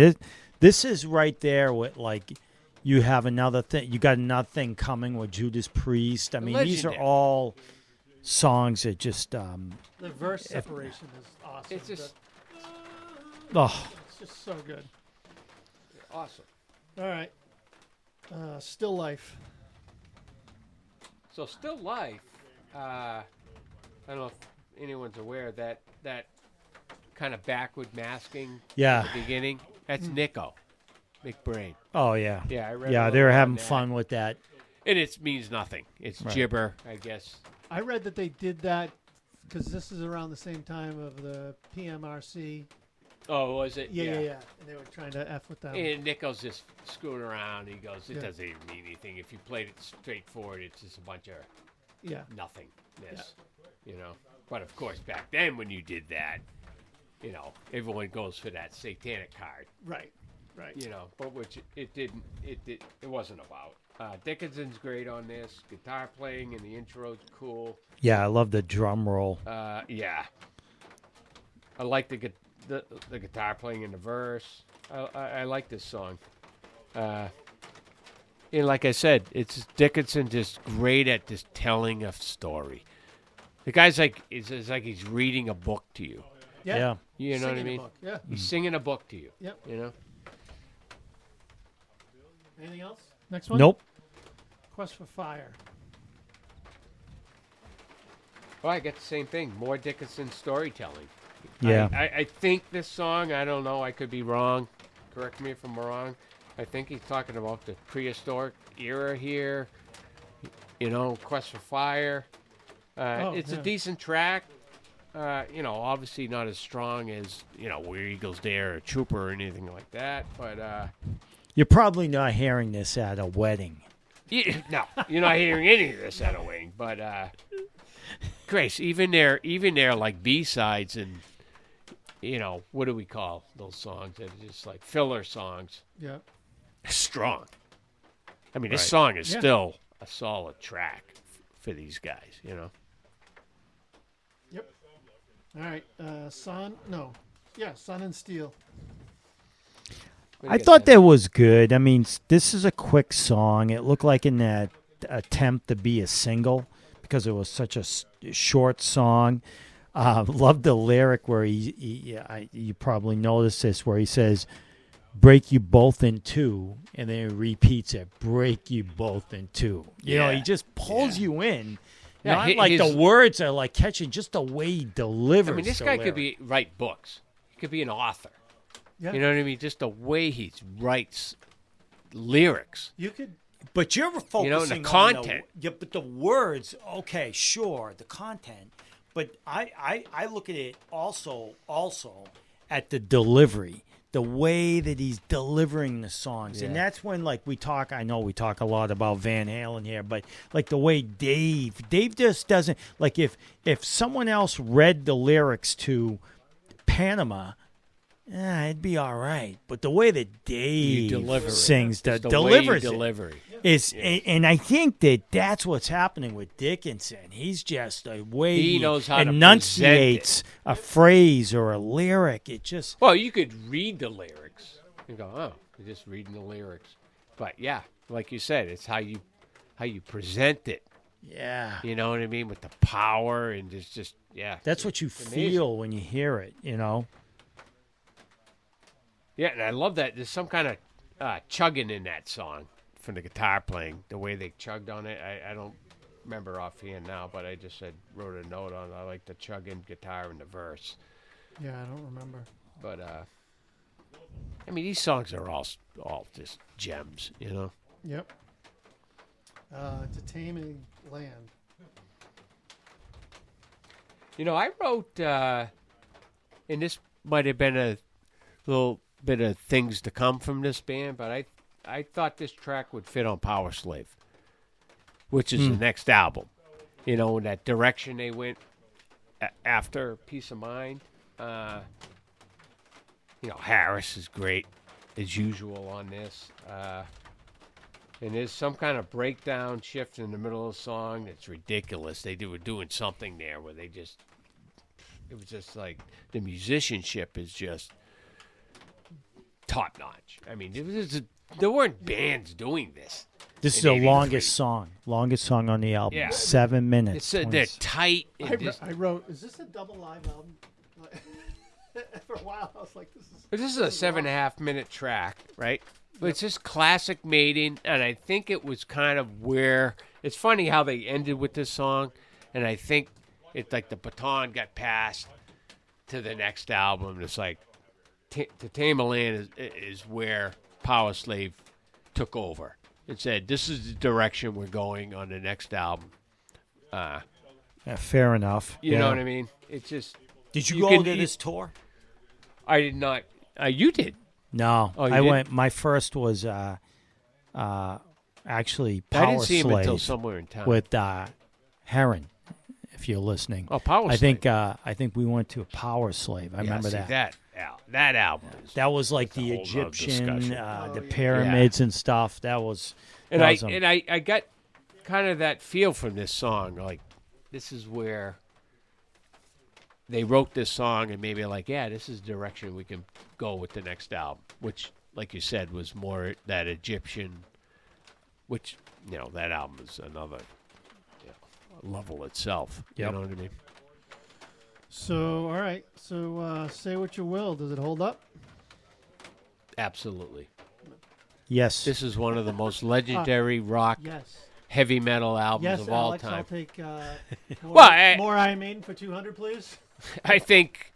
this is right there with like you have another thing. You got another thing coming with Judas Priest. I mean, these are Legendary. all songs that just The verse separation is awesome. It's just oh It's just so good. awesome. All right. Still Life. So Still Life, I don't know if anyone's aware of that kind of backward masking yeah. at the beginning. That's Nico McBrain. Oh yeah. Yeah, I read. Yeah, a they were little on having that. fun with that. And it means nothing. It's Right. gibber, I guess. I read that they did that because this is around the same time of the PMRC. Oh, was it? Yeah. And they were trying to F with them. And Nico's just screwing around. He goes, it Yeah. doesn't even mean anything. If you played it straightforward, it's just a bunch of Yeah. nothingness, you know. But of course, back then when you did that, you know, everyone goes for that satanic card, Right. you know. But which it wasn't about. Dickinson's great on this. Guitar playing in the intro's cool. Yeah, I love the drum roll. Yeah. I like the guitar playing in the verse. I like this song. And like I said, it's Dickinson just great at just telling a story. The guy's like it's like he's reading a book to you. Yeah. You know what I Singing a mean? book. Yeah. He's singing a book to you. Yep. You know? Anything else? Next one? Nope. Quest for Fire. Well, I got the same thing. More Dickinson storytelling. Yeah. I think this song, I don't know, I could be wrong. Correct me if I'm wrong. I think he's talking about the prehistoric era here. You know, Quest for Fire. It's a decent track. You know, obviously not as strong as, you know, Where Eagles Dare or Trooper or anything like that. But, You're probably not hearing this at a wedding. no, you're not hearing any of this at a wing. But, Grace, even their like B-sides and, you know, what do we call those songs that are just like filler songs? Yeah. Strong. I mean, this Right. song is Yeah. still a solid track for these guys, you know? Yep. All right. Sun and Steel. What do I you got thought there? that was good. I mean, this is a quick song. It looked like in that attempt to be a single because it was such a short song. Loved the lyric where you probably noticed this, where he says, "Break you both in two," and then he repeats it, "Break you both in two." You know, Yeah. he just pulls you in. Yeah, Not like his- the words are like catching, just the way he delivers. I mean, this the guy lyric. could write books. He could be an author. Yeah. You know what I mean? Just the way he writes lyrics. You could. But you're focusing You know, and the on content. yeah, but the words, okay, sure, the content. But I look at it also at the delivery, the way that he's delivering the songs. And Yeah. that's when, like, I know we talk a lot about Van Halen here, but, like, the way Dave just doesn't, like, if someone else read the lyrics to Panama, it'd be all right. But the way that Dave deliver it. sings, Just the delivers way it, delivery. and I think that's what's happening with Dickinson. He's just a way He knows how to enunciates a phrase or a lyric. It just Well, you could read the lyrics and go, "Oh, you're just reading the lyrics." But yeah, like you said, it's how you present it. yeah. You know what I mean? With the power and just yeah. That's what you amazing. feel when you hear it. You know. Yeah, and I love that. There's some kind of chugging in that song from the guitar playing. The way they chugged on it, I don't remember offhand now, but I just wrote a note on. I like the chugging guitar in the verse. Yeah, I don't remember. But I mean, these songs are all just gems, you know. Yep. Entertainment Land. You know, I wrote, and this might have been a little bit of things to come from this band, but I thought this track would fit on Power Slave, which is the next album. You know, in that direction they went after Peace of Mind. You know, Harris is great as usual on this. And there's some kind of breakdown shift in the middle of the song that's ridiculous. They were doing something there where it was just like the musicianship is just top notch. I mean, there weren't bands doing this. This is in the 83. longest song on the album. Yeah. 7 minutes. It's they're 20 tight. It I wrote, is this a double live album? For a while, I was like, But this is a 7.5 minute track, right? But it's just classic Maiden, and I think it was kind of where it's funny how they ended with this song, and I think it's like the baton got passed to the next album. It's like To Tame a Land is where Power Slave took over and said, "This is the direction we're going on the next album." Yeah, fair enough. You know what I mean? It's just Did you you go can to eat- this tour? I did not. You did. No, Oh, you I did? went. My first was actually Power I didn't see him until Slave somewhere in town. with Heron. If you're listening, Oh, Power I think Slave. I think we went to a Power Slave. I remember see, that. That album. Is, That was like That's a the whole nother Egyptian, discussion. the yeah. pyramids and stuff. That was. and that I was a- and I got kind of that feel from this song. Like this is where they wrote this song, and maybe like, yeah, this is the direction we can go with the next album. Which, like you said, was more that Egyptian. Which that album is another level itself. Yep. You know what I mean? So, all right. So, say what you will. Does it hold up? Absolutely. Yes. This is one of the most legendary rock Yes. heavy metal albums Yes, of all Alex, I'll time. take more, Well, more Iron Maiden for 200, please. I think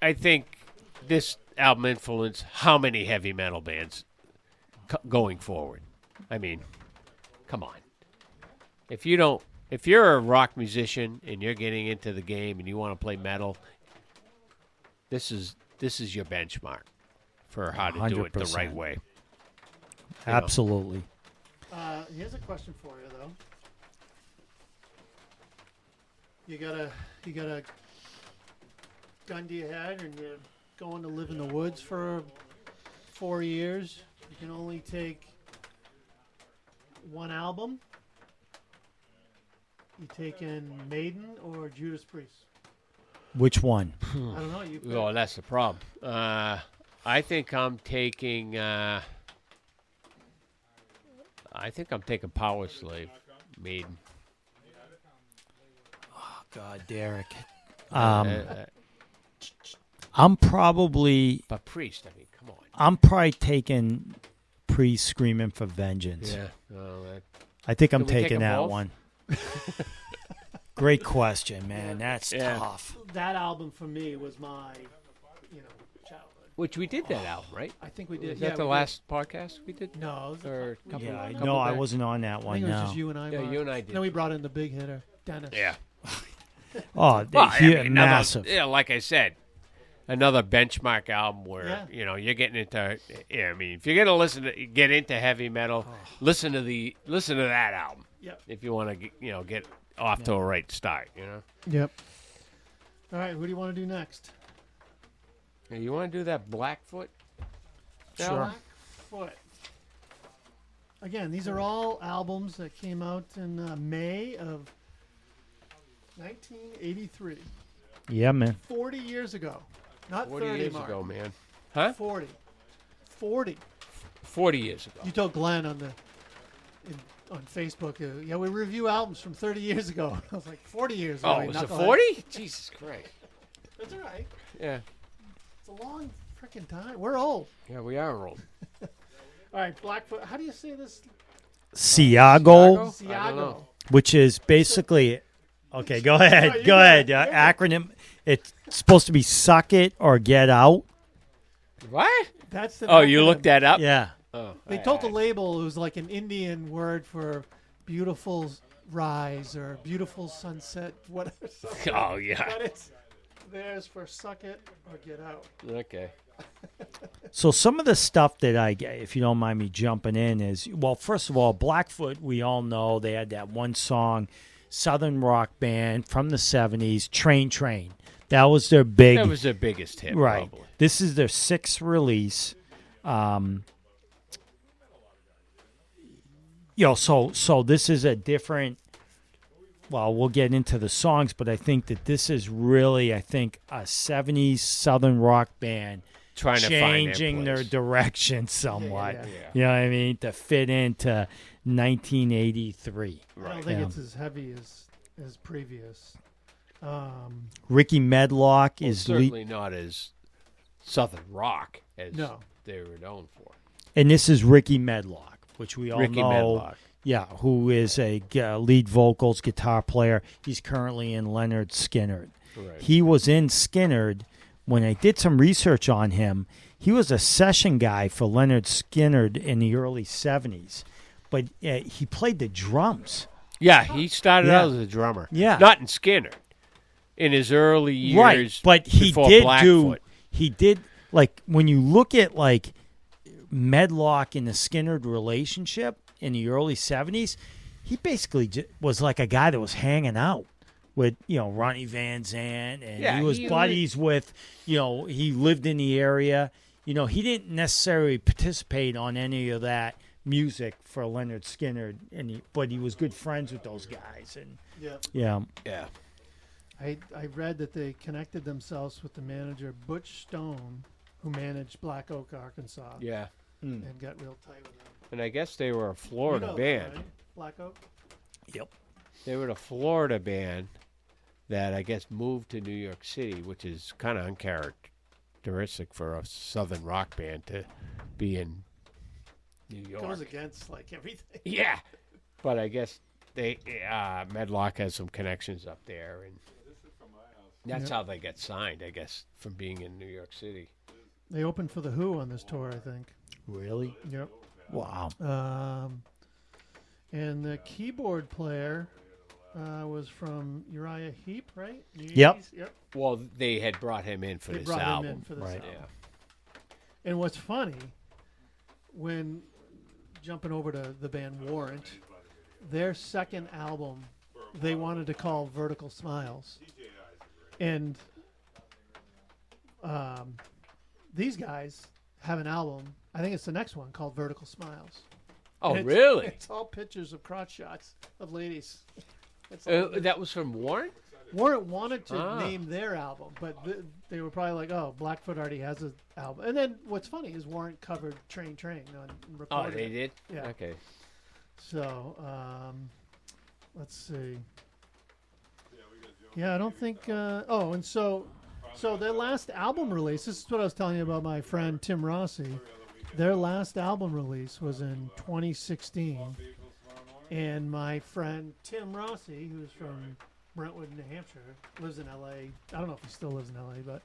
this album influenced how many heavy metal bands going forward. I mean, come on. If you're a rock musician and you're getting into the game and you want to play metal, this is your benchmark for how to do it the right 100%. way. Absolutely. Here's a question for you, though. You got a gun to your head, and you're going to live in the woods for 4 years. You can only take one album. You taking Maiden or Judas Priest? Which one? I don't know. You pick. Oh, that's the problem. I think I'm taking. Power Slave, Maiden. Oh, God, Derek. Uh, I'm probably but Priest, I mean, come on. I'm probably taking Priest Screaming for Vengeance. Yeah. Oh, I think I'm Can we take taking them that both? one. Great question, man. That's Yeah. tough. That album for me was my, childhood. which we did that album, right? I think we did. Is that the we last podcast we did? did. No, it was Or we couple- did Yeah, one. no, I back. wasn't on that I one. think it was No. just you and I. Yeah, Mark. you and I did. Then we brought in the big hitter, Dennis. Yeah. Oh, Well, I mean, another- massive. Yeah, like I said, another benchmark album where Yeah. you're getting into. Yeah, I mean, if you're gonna get into heavy metal, listen to that album. Yep. If you want to, get off to a right start, Yep. All right, who do you want to do next? Hey, you want to do that Blackfoot? Sure. Blackfoot. Again, these are all albums that came out in May of 1983. Yeah, man. 40 years ago. Not 40 30 years Mark. ago, man. Huh? 40. 40. 40 years ago. You told Glenn on Facebook, yeah, we review albums from 30 years ago. I was like, 40 years ago. Oh, you was it knucklehead. 40? Jesus Christ. That's all right. Yeah. It's a long freaking time. We're old. Yeah, we are old. All right, Blackfoot. How do you say this? Siogo, Siogo? I don't know. which is basically. Okay, go ahead. you Go go ahead. ahead. Acronym. It's supposed to be suck it or get out. What? That's the. Oh, you acronym. looked that up? Yeah. Oh, They told the label it was like an Indian word for beautiful rise or beautiful sunset, whatever. something. Oh, yeah. But it's theirs for suck it or get out. Okay. So some of the stuff that I get, if you don't mind me jumping in, is, well, first of all, Blackfoot, we all know they had that one song, Southern rock band from the 70s, Train. That was their big. That was their biggest hit, right. probably. This is their sixth release. So this is a different. Well, we'll get into the songs, but I think that this is really, a 70s Southern rock band Trying to changing find their direction somewhat. Yeah. You know what I mean? To fit into 1983. I don't think it's as heavy as previous. Ricky Medlock Well, is certainly not as Southern rock as No. they were known for. and this is Ricky Medlock, which we all Ricky know. Medlock. Yeah, who is a lead vocals guitar player. He's currently in Leonard Skinner. Right. He was in Skinner. When I did some research on him, he was a session guy for Leonard Skinner in the early 70s. But he played the drums. Yeah, he started Yeah. out as a drummer. Yeah. Not in Skinner. In his early years, Right, but he before did Blackfoot. like, when you look at, like, Medlock and the Skinner relationship in the early 70s, he basically was like a guy that was hanging out with, Ronnie Van Zant, and Yeah, he was he buddies with, he lived in the area. He didn't necessarily participate on any of that music for Leonard Skinner, but he was good friends with those guys. And Yeah. Yeah. I read that they connected themselves with the manager Butch Stone, who managed Black Oak, Arkansas, Yeah. and got real tight with them. And I guess they were a Florida You know band. them, right? Black Oak? yep. They were a Florida band that I guess moved to New York City, which is kind of uncharacteristic for a Southern rock band to be in New York. Goes against, like, everything. Yeah. But I guess they Medlock has some connections up there, and that's how they got signed, I guess, from being in New York City. They opened for The Who on this tour, I think. Really? Yep. Wow. And the keyboard player was from Uriah Heep, right? Yep. Yep. Well, they had brought him in for They this brought album. him in for this Right. album. Yeah. And what's funny, when jumping over to the band Warrant, their second album, they wanted to call Vertical Smiles. And these guys have an album, I think it's the next one, called Vertical Smiles. Oh, And really? It's all pictures of crotch shots of ladies. That's all it is. That was from Warren? Warrant wanted to Ah. name their album, but they were probably like, "Oh, Blackfoot already has an album." And then what's funny is Warrant covered Train and Oh, recorded they it. did? Yeah. Okay. So, let's see. Yeah, I don't think. And so their last album release. This is what I was telling you about my friend Tim Rossi. Their last album release was in 2016, and my friend Tim Rossi, who's from Brentwood, New Hampshire, lives in LA. I don't know if he still lives in LA, but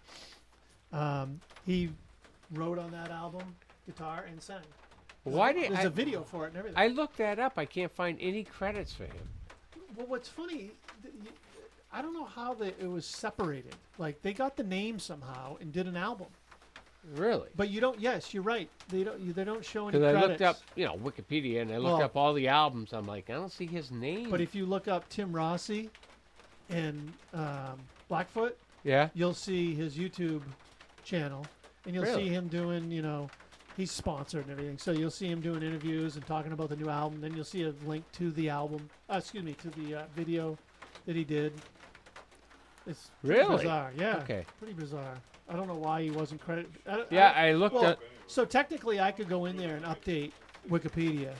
he wrote on that album guitar and sang. Why did There's a video for it and everything. I looked that up. I can't find any credits for him. Well, what's funny, I don't know how it was separated. Like, they got the name somehow and did an album. Really? But you don't. Yes, you're right. They don't show any Because I credits. looked up, Wikipedia, and I looked Well- up all the albums. I'm like, I don't see his name. But if you look up Tim Rossi and Blackfoot, yeah, you'll see his YouTube channel, and you'll Really? see him doing. He's sponsored and everything, so you'll see him doing interviews and talking about the new album. Then you'll see a link to the album. To the video that he did. It's pretty Really? bizarre. Yeah. Okay. Pretty bizarre. I don't know why he wasn't credited. I looked well, up So technically, I could go in there and update Wikipedia,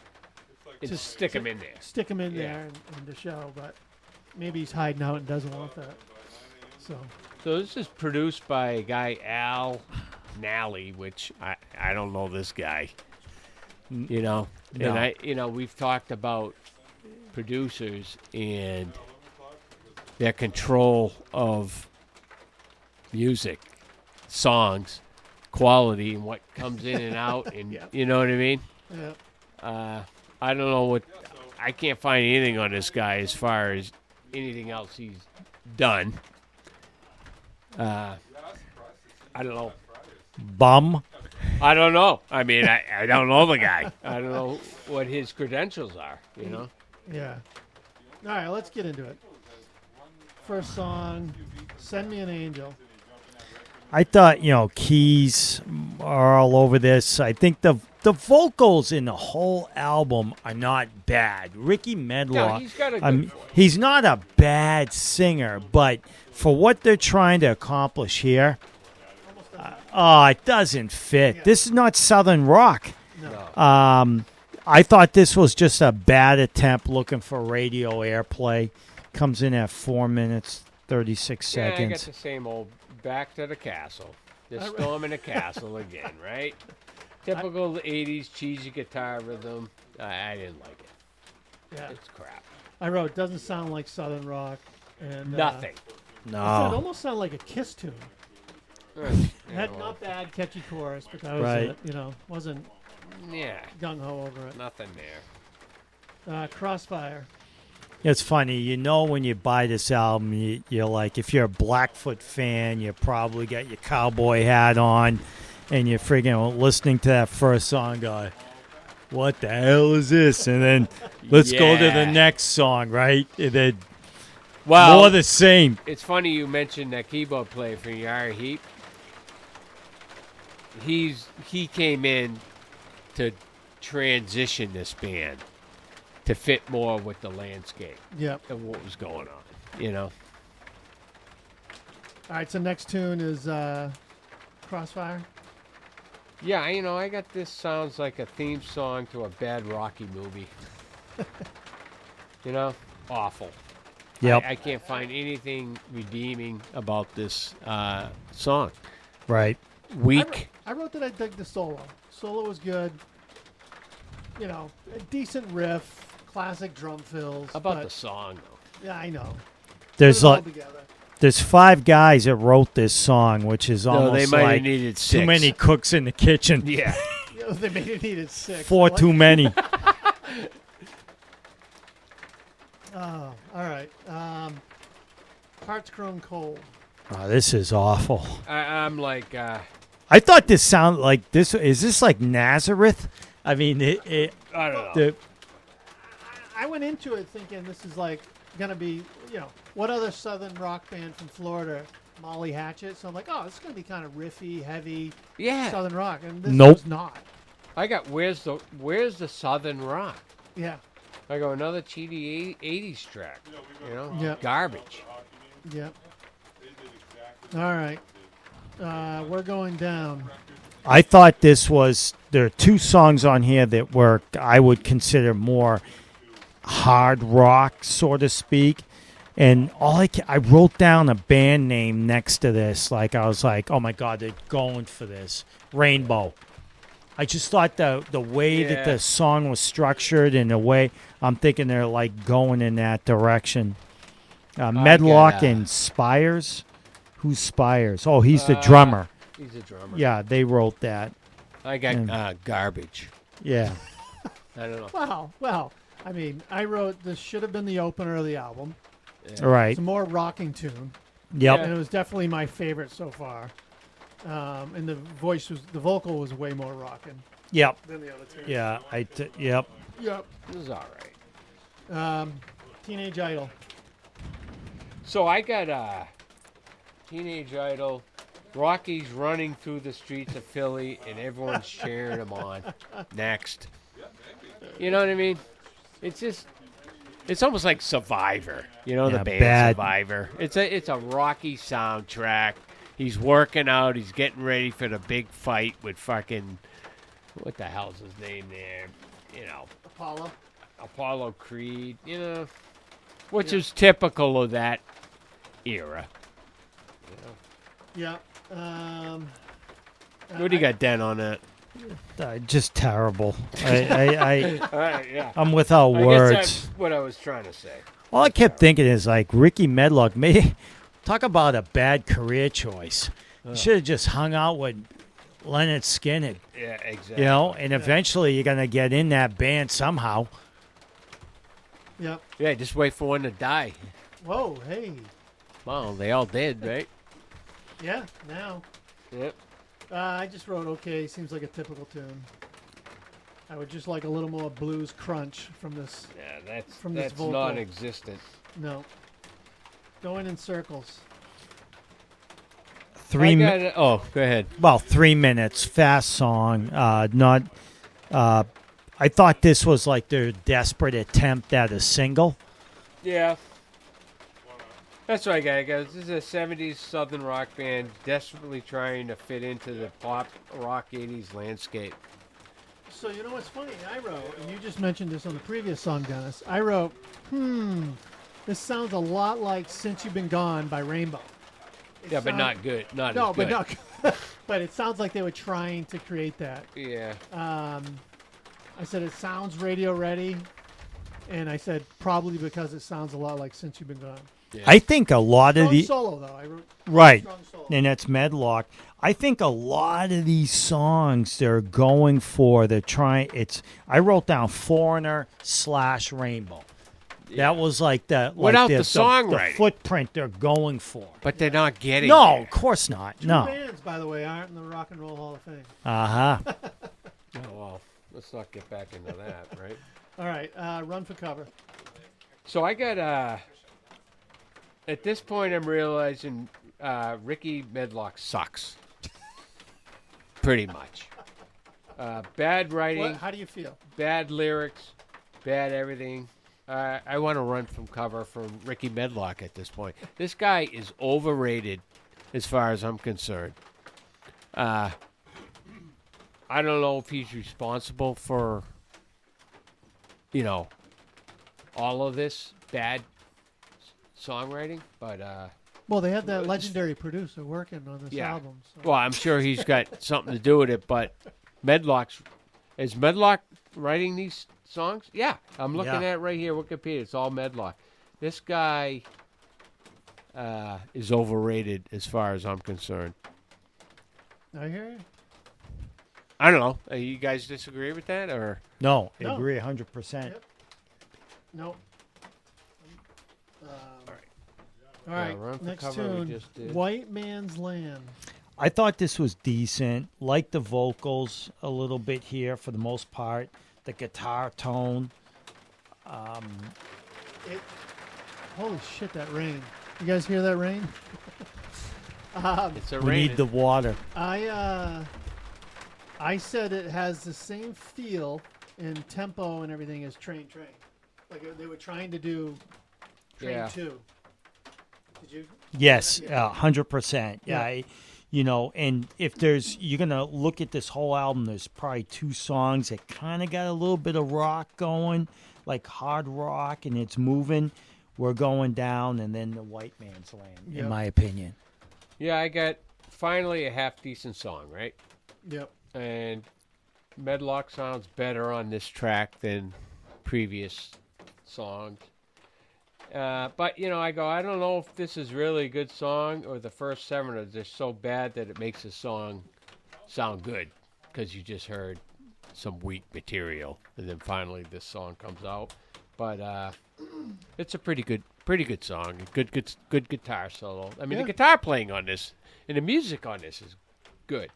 and just stick him in there. stick him in Yeah. there and to show, but maybe he's hiding out and doesn't want that. So So this is produced by a guy, Al Nally, which I don't know this guy. No. And we've talked about producers and their control of music, songs, quality, and what comes in and out, and Yeah. you know what I mean? yeah, I don't know what. I can't find anything on this guy as far as anything else he's done. I don't know. Bum. I don't know. I mean, I don't know the guy. I don't know what his credentials are, you know? yeah. All right, let's get into it. First song, "Send Me an Angel." I thought, keys are all over this. I think the the vocals in the whole album are not bad. Ricky Medlock, he's got a good voice. he's not a bad singer, but for what they're trying to accomplish here, it doesn't fit. Yeah. This is not Southern rock. No. I thought this was just a bad attempt looking for radio airplay. Comes in at 4 minutes, 36 Yeah, I got seconds. the same old back to the castle. They're storming the castle again, right? Typical 80s cheesy guitar rhythm. I didn't like it. Yeah. It's crap. I wrote, doesn't sound like Southern rock. And Nothing. It No. almost sounded like a Kiss tune. It had well, not bad, catchy chorus, but that was Right. it. You know, wasn't yeah, gung-ho over it. nothing there. Crossfire. It's funny, you know, when you buy this album, you're like, if you're a Blackfoot fan, you probably got your cowboy hat on, and you're freaking listening to that first song, going, what the hell is this? And then let's go to the Yeah. next song, right? And then Well, more the same. it's funny you mentioned that keyboard player from Yara Heap. He came in to transition this band to fit more with the landscape Yep. of what was going on. You know, All right, so next tune is Crossfire. yeah, I got this sounds like a theme song to a bad Rocky movie. Awful. Yep, I can't find anything redeeming about this song. right. Weak. I wrote that I dug the solo. Solo was good. You know, a decent riff, classic drum fills. How about but, the song though? Yeah, I know. There's Put it all like together. there's 5 guys that wrote this song, which is No, they almost might have like needed 6. too many cooks in the kitchen. Yeah. You know, they made it needed 6. 4 too many. Oh, all right. Hearts Grown Cold. Oh, this is awful. I'm like, I thought this sounded like this. Is this like Nazareth? I mean, I don't know. I went into it thinking this is like going to be, you know, what other Southern rock band from Florida? Molly Hatchet. So I'm like, oh, this is going to be kind of riffy, heavy Yeah. Southern rock. And this Nope. was not. I got where's the Southern Rock? Yeah. I go another cheaty 80s track. Yeah. Garbage. Yeah. All right. We're going down. I thought this was. There are 2 songs on here that were I would consider more hard rock, so to speak. And I wrote down a band name next to this. Like I was like, oh my god, they're going for this. Rainbow. I just thought the way that Yeah. the song was structured and the way I'm thinking they're like going in that direction. Medlock and Spires. Who's Spires? Oh, he's the drummer. He's a drummer. Yeah, they wrote that. I got garbage. Yeah. I don't know. Wow. Well, I mean, I wrote this should have been the opener of the album. All right. It's a more rocking tune. Yep. And it was definitely my favorite so far. And the vocal was way more rocking Yep. than the other two. Yeah. Yep. Yep. This is all right. Teenage Idol. So I got Teenage Idol. Rocky's running through the streets of Philly, and everyone's cheering him on. Next. You know what I mean? It's almost like Survivor. You know, Yeah, the band bad. Survivor. It's a Rocky soundtrack. He's working out. He's getting ready for the big fight with fucking, what the hell's his name there? You know, Apollo Creed. You know, which is typical of that era. Yeah. What do you got, Dan, on that? Just terrible. I All right, yeah. I'm without I guess words. that's what I was trying to say. All I kept thinking is like Ricky Medlock. Talk about a bad career choice. You should have just hung out with Leonard Skinner. Yeah, exactly. You know, and eventually you're gonna get in that band somehow. Yep. Yeah, just wait for one to die. Whoa, hey. Well, they all did, right? Yeah, now. Yep. I just wrote, okay, seems like a typical tune. I would just like a little more blues crunch from this. Yeah, From this that's vocal. non-existent. No. Going in circles. 3 I got it. Oh, go ahead. About 3 minutes. Fast song. Not I thought this was like their desperate attempt at a single. Yeah. That's right, guys. This is a 70s Southern rock band desperately trying to fit into the pop rock 80s landscape. So you know what's funny? I wrote, and you just mentioned this on the previous song, Dennis. I wrote, this sounds a lot like "Since You've Been Gone" by Rainbow. Yeah, but not good. Not No, as good. but not. But it sounds like they were trying to create that. Yeah. I said it sounds radio ready, and I said probably because it sounds a lot like "Since You've Been Gone." Yeah. I think a lot of Strong the solo though. I wrote right, strong solo. and that's Medlock. I think a lot of these songs they're going for. They're trying. I wrote down Foreigner / Rainbow. That was like Without the the songwriting. footprint they're going for. But they're not getting No, there. of course not. Two No. bands, by the way, aren't in the Rock and Roll Hall of Fame. Uh-huh. Oh, well, let's not get back into that, right? All right, run for cover. So I got, at this point, I'm realizing Ricky Medlock sucks. Pretty much. Bad writing, How do you feel? bad lyrics, bad everything. I want to run from cover from Ricky Medlock at this point. This guy is overrated as far as I'm concerned. I don't know if he's responsible for, all of this bad songwriting, but Well, they had that legendary producer working on this Yeah. album. So. well, I'm sure he's got something to do with it. But is Medlock writing these songs? Yeah, I'm looking Yeah. at it right here, Wikipedia. It's all Medlock. This guy is overrated as far as I'm concerned. I hear you. I don't know. You guys disagree with that, or No, I No. agree 100%. Yep. No. All Yeah, right. Run for Next Cover we tune, just did. "White Man's Land." I thought this was decent. Like the vocals a little bit here for the most part. The guitar tone. Holy shit, that rain! You guys hear that rain? it's a We need the water. I said it has the same feel and tempo and everything as Train. Like they were trying to do Train Yeah. 2. Did you? Yes, Yeah. 100%. Yeah. And if you're going to look at this whole album, there's probably two songs that kind of got a little bit of rock going, like hard rock, and it's moving. We're going down, and then the White Man's Land, Yep. in my opinion. Yeah, I got finally a half decent song, right? Yep. And Medlock sounds better on this track than previous songs. But, I don't know if this is really a good song or the first 7 are just so bad that it makes a song sound good because you just heard some weak material and then finally this song comes out. But it's a pretty good song. Good guitar solo. I mean, Yeah. the guitar playing on this and the music on this is good.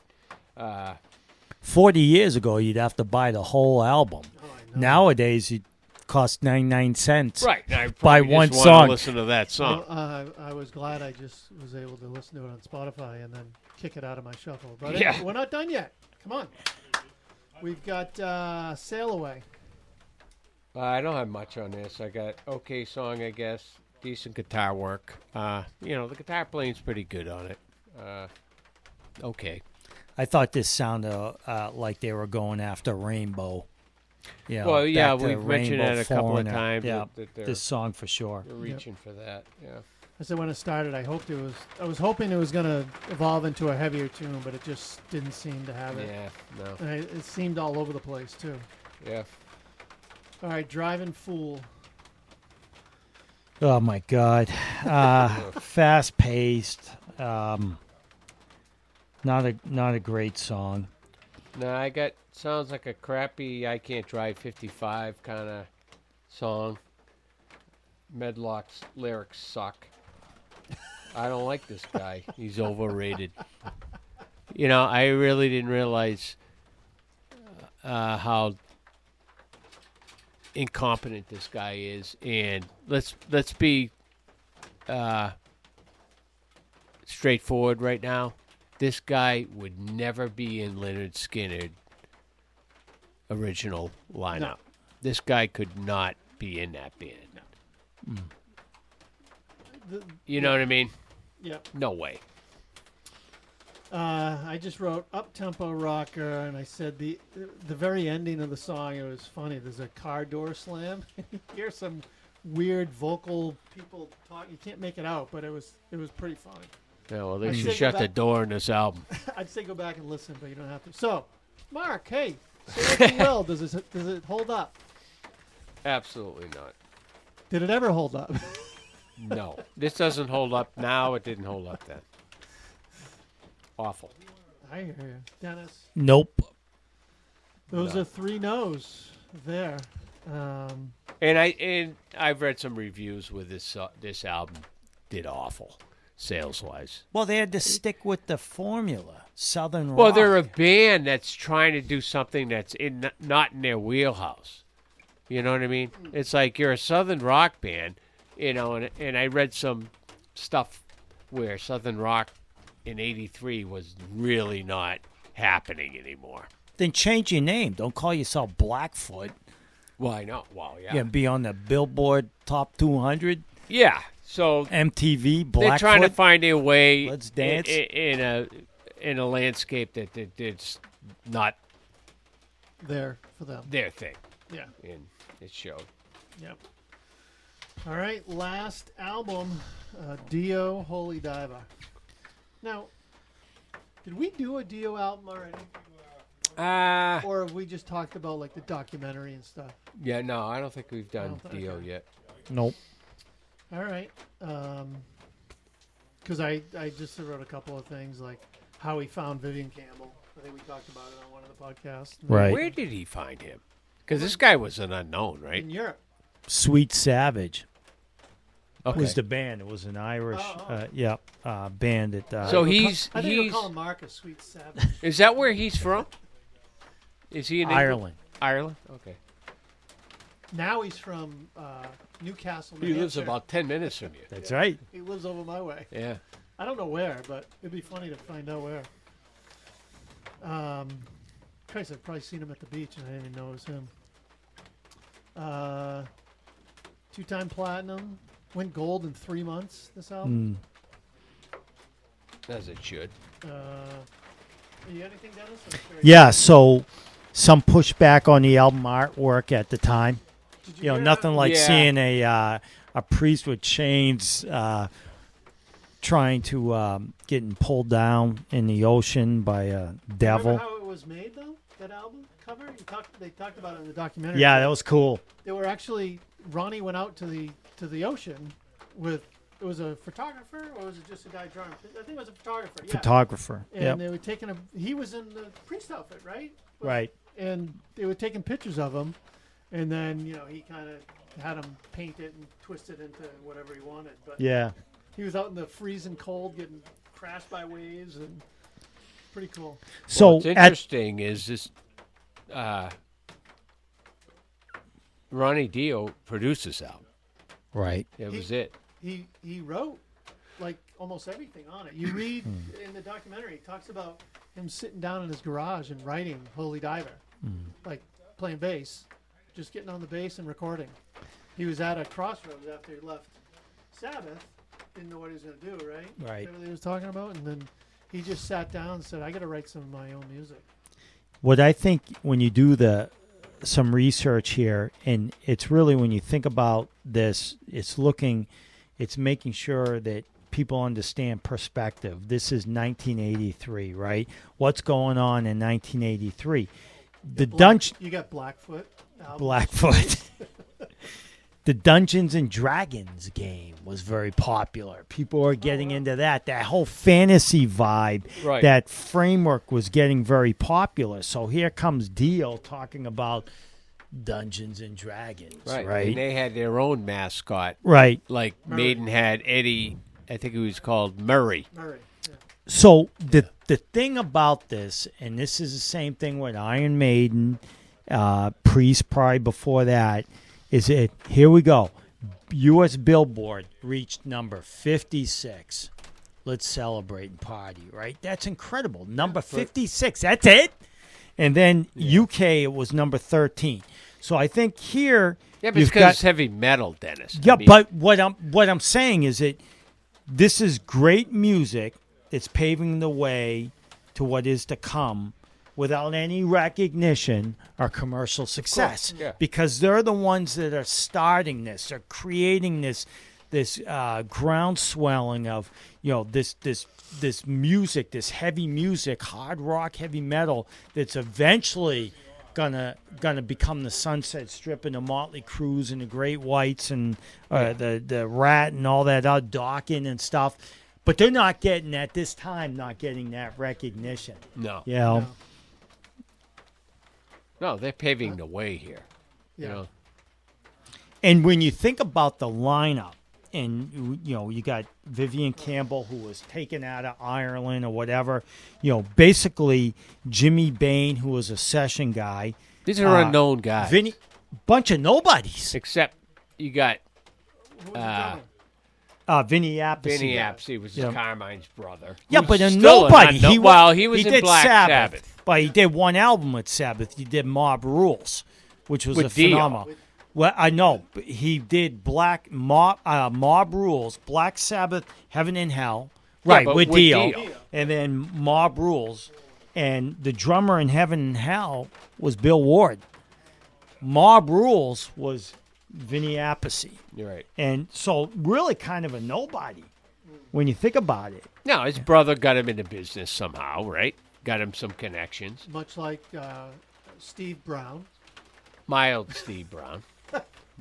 40 years ago, you'd have to buy the whole album. Oh, I know. Nowadays, it costs 99 cents. Right. And I By probably one just wanna song. listen to that song. Well, I was glad I just was able to listen to it on Spotify and then kick it out of my shuffle. But Yeah. we're not done yet. Come on. We've got Sail Away. I don't have much on this. I got okay song, I guess. Decent guitar work. The guitar playing's pretty good on it. Okay. I thought this sounded like they were going after Rainbow. Yeah. Well, yeah, back to we've mentioned Rainbow that a couple of Foreigner. times. Yeah, that they're, this song for sure. they're reaching for that. Yeah. I said when it started, I was hoping it was going to evolve into a heavier tune, but it just didn't seem to have it. Yeah. No. And it seemed all over the place too. Yeah. All right, Driving Fool. Oh my God, fast paced. Not a great song. No, I got sounds like a crappy I Can't Drive 55 kind of song. Medlock's lyrics suck. I don't like this guy. He's overrated. I really didn't realize how incompetent this guy is, and let's be straightforward right now. This guy would never be in Leonard Skinner original lineup. No. This guy could not be in that band. You know what I mean? Yep. No way. I just wrote up-tempo rocker, and I said the very ending of the song, it was funny. There's a car door slam. You hear some weird vocal people talk. You can't make it out, but it was pretty funny. Yeah, well, they I should say go shut the back- door in this album. I'd say go back and listen, but you don't have to. So, Mark, hey, say what you will. Does it hold up? Absolutely not. Did it ever hold up? No. This doesn't hold up now. It didn't hold up then. Awful. I hear you, Dennis. Nope. Those No. are 3 no's there. And I've read some reviews with this album. Did awful, sales wise. Well, they had to stick with the formula, Southern Well, rock. they're a band that's trying to do something that's not in their wheelhouse. You know what I mean? It's like you're a Southern rock band, and I read some stuff where Southern rock in '83 was really not happening anymore. Then change your name. Don't call yourself Blackfoot. Well, I know. Well, yeah. Yeah, be on the Billboard Top 200, Yeah. So MTV, Blackfoot. they're trying to find a way. Let's dance. In a landscape that's not There for them. their thing, Yeah. and it showed. Yep. All right, last album, Dio, Holy Diver. Now, did we do a Dio album already? Or have we just talked about like the documentary and stuff? Yeah, no, I don't think we've I done don't think- Dio okay. yet. Nope. All right. Because I just wrote a couple of things like how he found Vivian Campbell. I think we talked about it on one of the podcasts. Right. Where did he find him? Because this guy was an unknown, right? In Europe. Sweet Savage Okay. was the band. It was an Irish, band that. So I he's think we'll call him Marcus Sweet Savage. is that where he's from? Is he in Ireland. Ireland? Okay. Now he's from Newcastle, New He lives Hampshire. about 10 minutes from you. That's right. He lives over my way. Yeah. I don't know where, but it'd be funny to find out where. Christ, I've probably seen him at the beach and I didn't even know it was him. 2-time platinum. Went gold in 3 months, this album. As it should. You got anything, Dennis? I'm sure Yeah, so some pushback on the album artwork at the time. Did You know, hear nothing like Yeah. seeing a priest with chains trying to getting pulled down in the ocean by a devil. Remember how it was made, though? That album cover? They talked about it in the documentary. Yeah, that was cool. They were actually Ronnie went out to the ocean with. It was a photographer, or was it just a guy drawing? I think it was a photographer. Yeah. Photographer. And Yep. they were taking he was in the priest outfit, right? Right. And they were taking pictures of him, and then he kind of had him paint it and twist it into whatever he wanted. But Yeah. he was out in the freezing cold, getting crashed by waves, and pretty cool. So what's at interesting is this Ronnie Dio produced this album. right. That was it. He wrote like almost everything on it. You read in the documentary, he talks about him sitting down in his garage and writing Holy Diver, like playing bass, just getting on the bass and recording. He was at a crossroads after he left Sabbath, didn't know what he was going to do, right? Right. That's what he was talking about, and then he just sat down and said, I got to write some of my own music. What I think when you do some research here, and it's really when you think about this, it's making sure that people understand perspective. This is 1983, right? What's going on in 1983? The dungeon, You got Blackfoot. Album. Blackfoot. The Dungeons and Dragons game was very popular. People were getting into that. That whole fantasy vibe, Right. that framework was getting very popular. So here comes Dio talking about Dungeons and Dragons, right? And they had their own mascot. Right. Like Murray. Maiden had Eddie, I think he was called Murray. Murray. Yeah. So the thing about this, and this is the same thing with Iron Maiden, Priest probably before that, is it, here we go. U.S. Billboard reached number 56. Let's celebrate and party, right? That's incredible. Number 56. That's it? And then UK, it was number 13. So I think here, Yeah, but you've it's because got, it's heavy metal, Dennis. yeah, I mean, but what I'm saying is that this is great music. It's paving the way to what is to come without any recognition or commercial success. yeah. Because they're the ones that are starting this. They're creating this groundswelling of this music, this heavy music, hard rock, heavy metal that's eventually gonna become the Sunset Strip and the Motley Crues and the Great Whites and the Rat and all that other Dawkins and stuff. But they're not getting at this time, not getting that recognition. No. You know? No, they're paving the way here. Yeah. You know? And when you think about the lineup, and you got Vivian Campbell, who was taken out of Ireland or whatever, basically Jimmy Bain, who was a session guy, These are unknown guys. bunch of nobodies. Except you got Who was the drummer? Vinny Appice. Vinny Appice was Yeah. Carmine's brother. Yeah, who's but a still nobody. he did in Black Sabbath. But he did one album with Sabbath. He did Mob Rules, which was With a Dio. phenomenal. Well, I know, but he did Mob Rules, Black Sabbath, Heaven and Hell, Yeah, right, but with with Dio, Dio. and then Mob Rules, and the drummer in Heaven and Hell was Bill Ward. Mob Rules was Vinny Appice, You're right. and so really kind of a nobody when you think about it. No, his brother got him into business somehow, right? Got him some connections. Much like Steve Brown. Mild Steve Brown.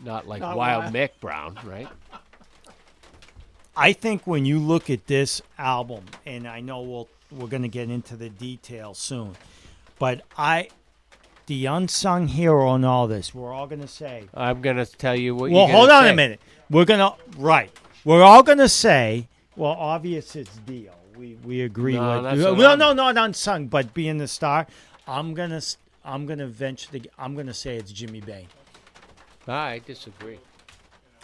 Not like Not Wild wild. Mick Brown, right? I think when you look at this album, and I know we're going to get into the details soon, but the unsung hero in all this, we're all going to say. I'm going to tell you what Well, you're hold gonna on say. a minute. We're all going to say. Well, obvious it's Dio. We agree No, with. that's No, what I'm- no, not unsung, but being the star. I'm gonna say it's Jimmy Bain. I disagree.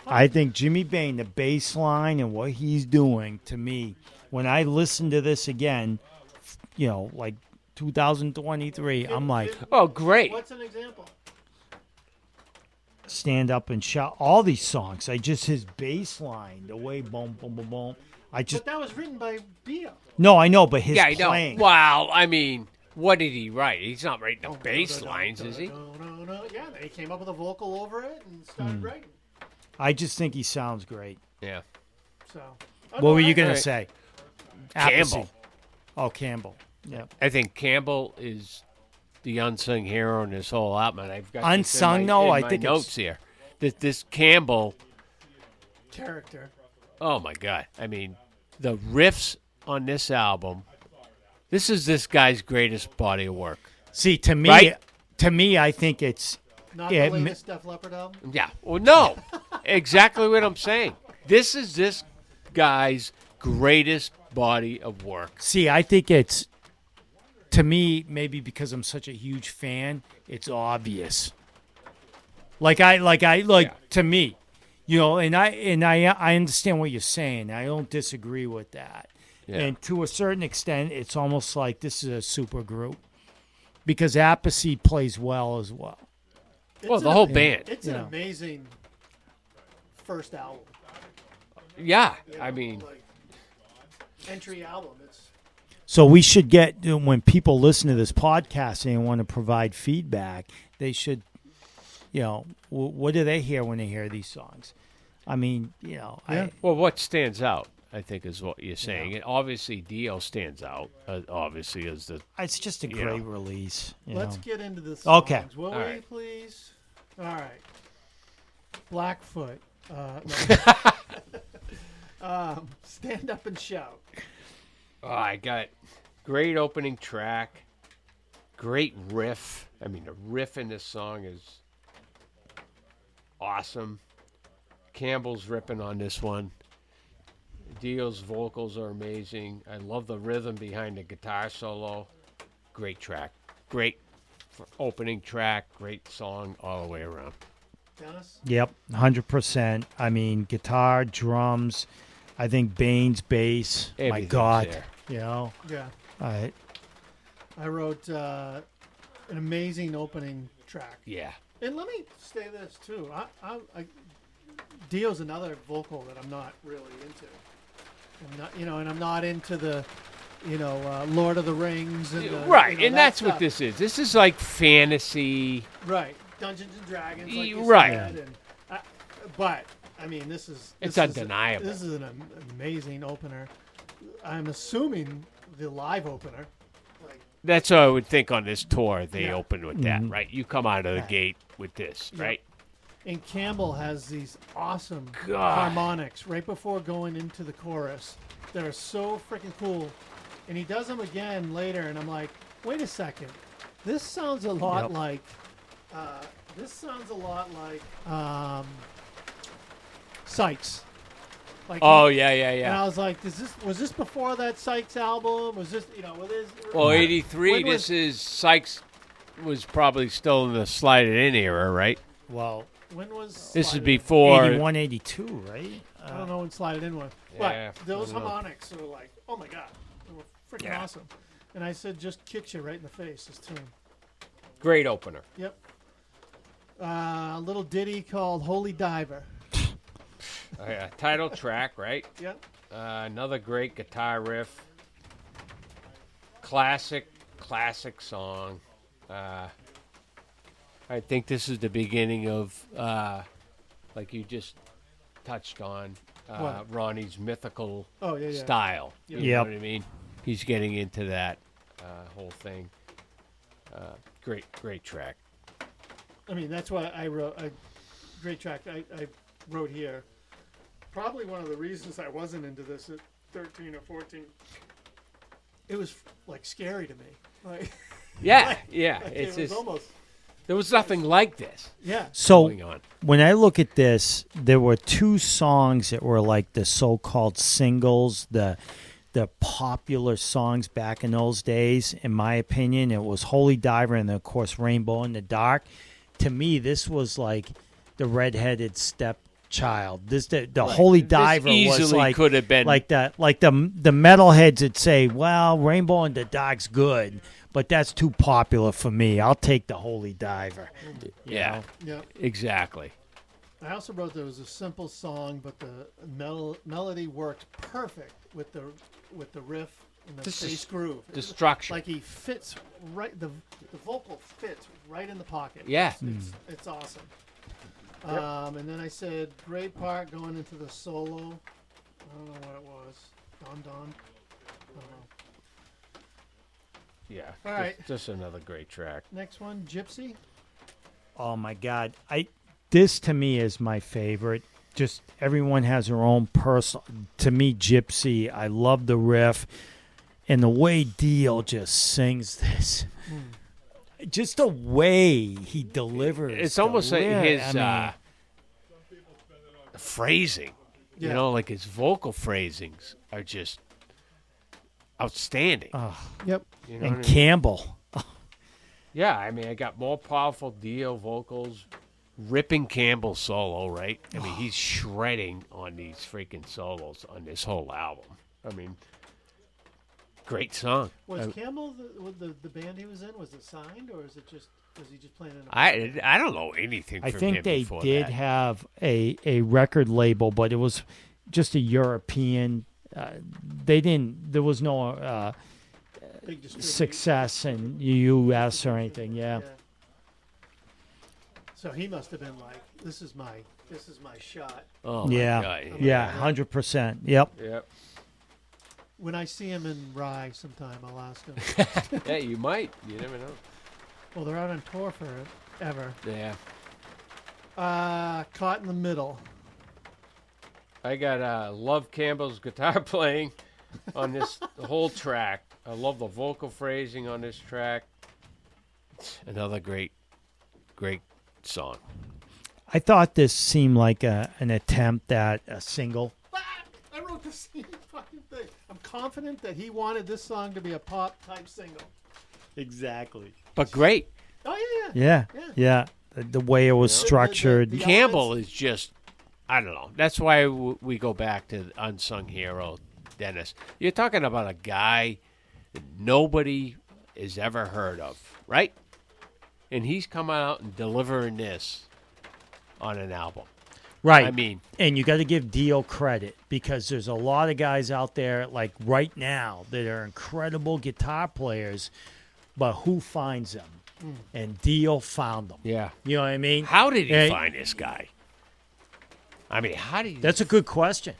I think Jimmy Bain, the bass line and what he's doing, to me, when I listen to this again, like 2023, I'm like, Oh, great. What's an example? stand up and shout. All these songs, his bass line, the way boom, boom, boom, boom. But that was written by Dio. No, I know, but his Yeah, I know. playing. Wow, I mean, what did he write? He's not writing the bass lines, is he? No. Yeah, they came up with a vocal over it and started writing. I just think he sounds great. Yeah. So. What were you going Right. to say? Campbell. Appice. Oh, Campbell. Yeah. I think Campbell is the unsung hero in this whole album. I've got this Unsung, in my, no, in I my think it's- notes here. This Campbell. Character. Oh my God! I mean, the riffs on this album. This is this guy's greatest body of work. See, to me, Right? I think it's Not Yeah, the latest Def Leppard album? Yeah. Well, no, exactly what I'm saying. This is this guy's greatest body of work. See, I think it's, to me, maybe because I'm such a huge fan, it's obvious. To me, and I understand what you're saying. I don't disagree with that. Yeah. And to a certain extent, it's almost like this is a super group because Appice plays well as well. Well, the whole band. It's Yeah. an amazing first album. Yeah. You I know, mean, like, entry album. It's So we should get, when people listen to this podcast and want to provide feedback, they should, what do they hear when they hear these songs? I mean, Yeah. well, what stands out, I think, is what you're saying. And obviously, Dio stands out. Obviously, as the it's just a You great know. release. Let's get into the Okay. songs. Will All we, right. please? All right. Blackfoot. Stand Up and Shout. Oh, I got great opening track, great riff. I mean, the riff in this song is awesome. Campbell's ripping on this one. Dio's vocals are amazing. I love the rhythm behind the guitar solo. Great track. Great opening track. Great song all the way around. Dennis? Yep, 100%. I mean, guitar, drums, I think Bain's bass. My Everything's God. there. Yeah. I I wrote an amazing opening track. Yeah. And let me say this too. Dio's another vocal that I'm not really into. I'm not, and I'm not into the, Lord of the Rings and Right, that and that's stuff. what this is. This is like fantasy. Right, Dungeons and Dragons. Like you Right. said, and, but I mean, this is undeniable. This is an amazing opener. I'm assuming the live opener. Like, That's what I would think on this tour. They Yeah. open with that, right? You come out of the gate with this, Yeah. right? and Campbell has these awesome God. harmonics right before going into the chorus. They're so freaking cool. And he does them again later, and I'm like, wait a second. This sounds a lot like. Sykes. Like Oh, he- yeah. And I was like, was this before that Sykes album? Was this, Well, 83, when this is Sykes was probably still in the Slide It In era, right? Well, when was This is Slide It In? before. 81, 82, right? I don't know when Slide It In was. Yeah, But those I don't know. harmonics were like, oh my God. They were freaking Yeah. awesome. And I said, just kicks you right in the face, this tune. Great opener. Yep. A little ditty called Holy Diver. Title track, right? Yep. Another great guitar riff. Classic song. I think this is the beginning of, like you just touched on, What? Ronnie's mythical Oh, yeah. style. Yep. You know Yep. what I mean? He's getting into that whole thing. Great track. I mean, that's why I wrote a great track I wrote here. Probably one of the reasons I wasn't into this at 13 or 14. It was like scary to me. Like, Yeah. like, It's it was just almost, there was nothing like this yeah. So going on. when I look at this, there were two songs that were like the so-called singles, the popular songs back in those days. In my opinion, it was Holy Diver and, of course, Rainbow in the Dark. To me, this was like the redheaded stepchild. The Holy This Diver was easily like could have been like the metalheads that say, well, Rainbow in the Dark's good, but that's too popular for me. I'll take the Holy Diver. You Yeah. know? Yeah. Exactly. I also wrote there was a simple song, but the melody worked perfect with the riff and the This is bass groove. The structure. Like he fits right. The vocal fits right in the pocket. Yeah. It's awesome. And then I said great part going into the solo. I don't know what it was. Don. I don't know. Yeah. All right. Just another great track. Next one, Gypsy. Oh my God! This to me is my favorite. Just everyone has their own personal. To me, Gypsy. I love the riff, and the way Dio just sings this. Just the way he delivers. It's the almost like lyric, his I mean, phrasing. Yeah. You know, like his vocal phrasings are just outstanding. Yep. You know and what I mean? Campbell. Yeah, I mean, I got more powerful Dio vocals, ripping Campbell solo, right? I mean, he's shredding on these freaking solos on this whole album. I mean, great song. Was Campbell the band he was in? Was it signed, or is it just was he just playing in? I don't know anything I from think him they before did that. have a record label, but it was just a European. They didn't. There was no Big distribution. success in U.S. or anything. Yeah. So he must have been like, "This is my shot." Oh, my Yeah. God. Yeah. 100%. Yep. Yep. When I see him in Rye sometime, I'll ask him. Yeah, you might. You never know. Well, they're out on tour forever. Yeah. Caught in the Middle. I got love Campbell's guitar playing on this whole track. I love the vocal phrasing on this track. Another great song. I thought this seemed like an attempt at a single. I wrote the same fucking thing. I'm confident that he wanted this song to be a pop type single. Exactly. But great. Oh yeah. Yeah. Yeah. Yeah. The way it was The- structured. the Campbell is just, I don't know. That's why we go back to the unsung hero, Dennis. You're talking about a guy that nobody has ever heard of, right? and he's coming out and delivering this on an album. Right. I mean, and you got to give Dio credit because there's a lot of guys out there like right now that are incredible guitar players, but who finds them? And Dio found them. yeah. You know what I mean? How did he And- find this guy? I mean, how did he? That's a good question.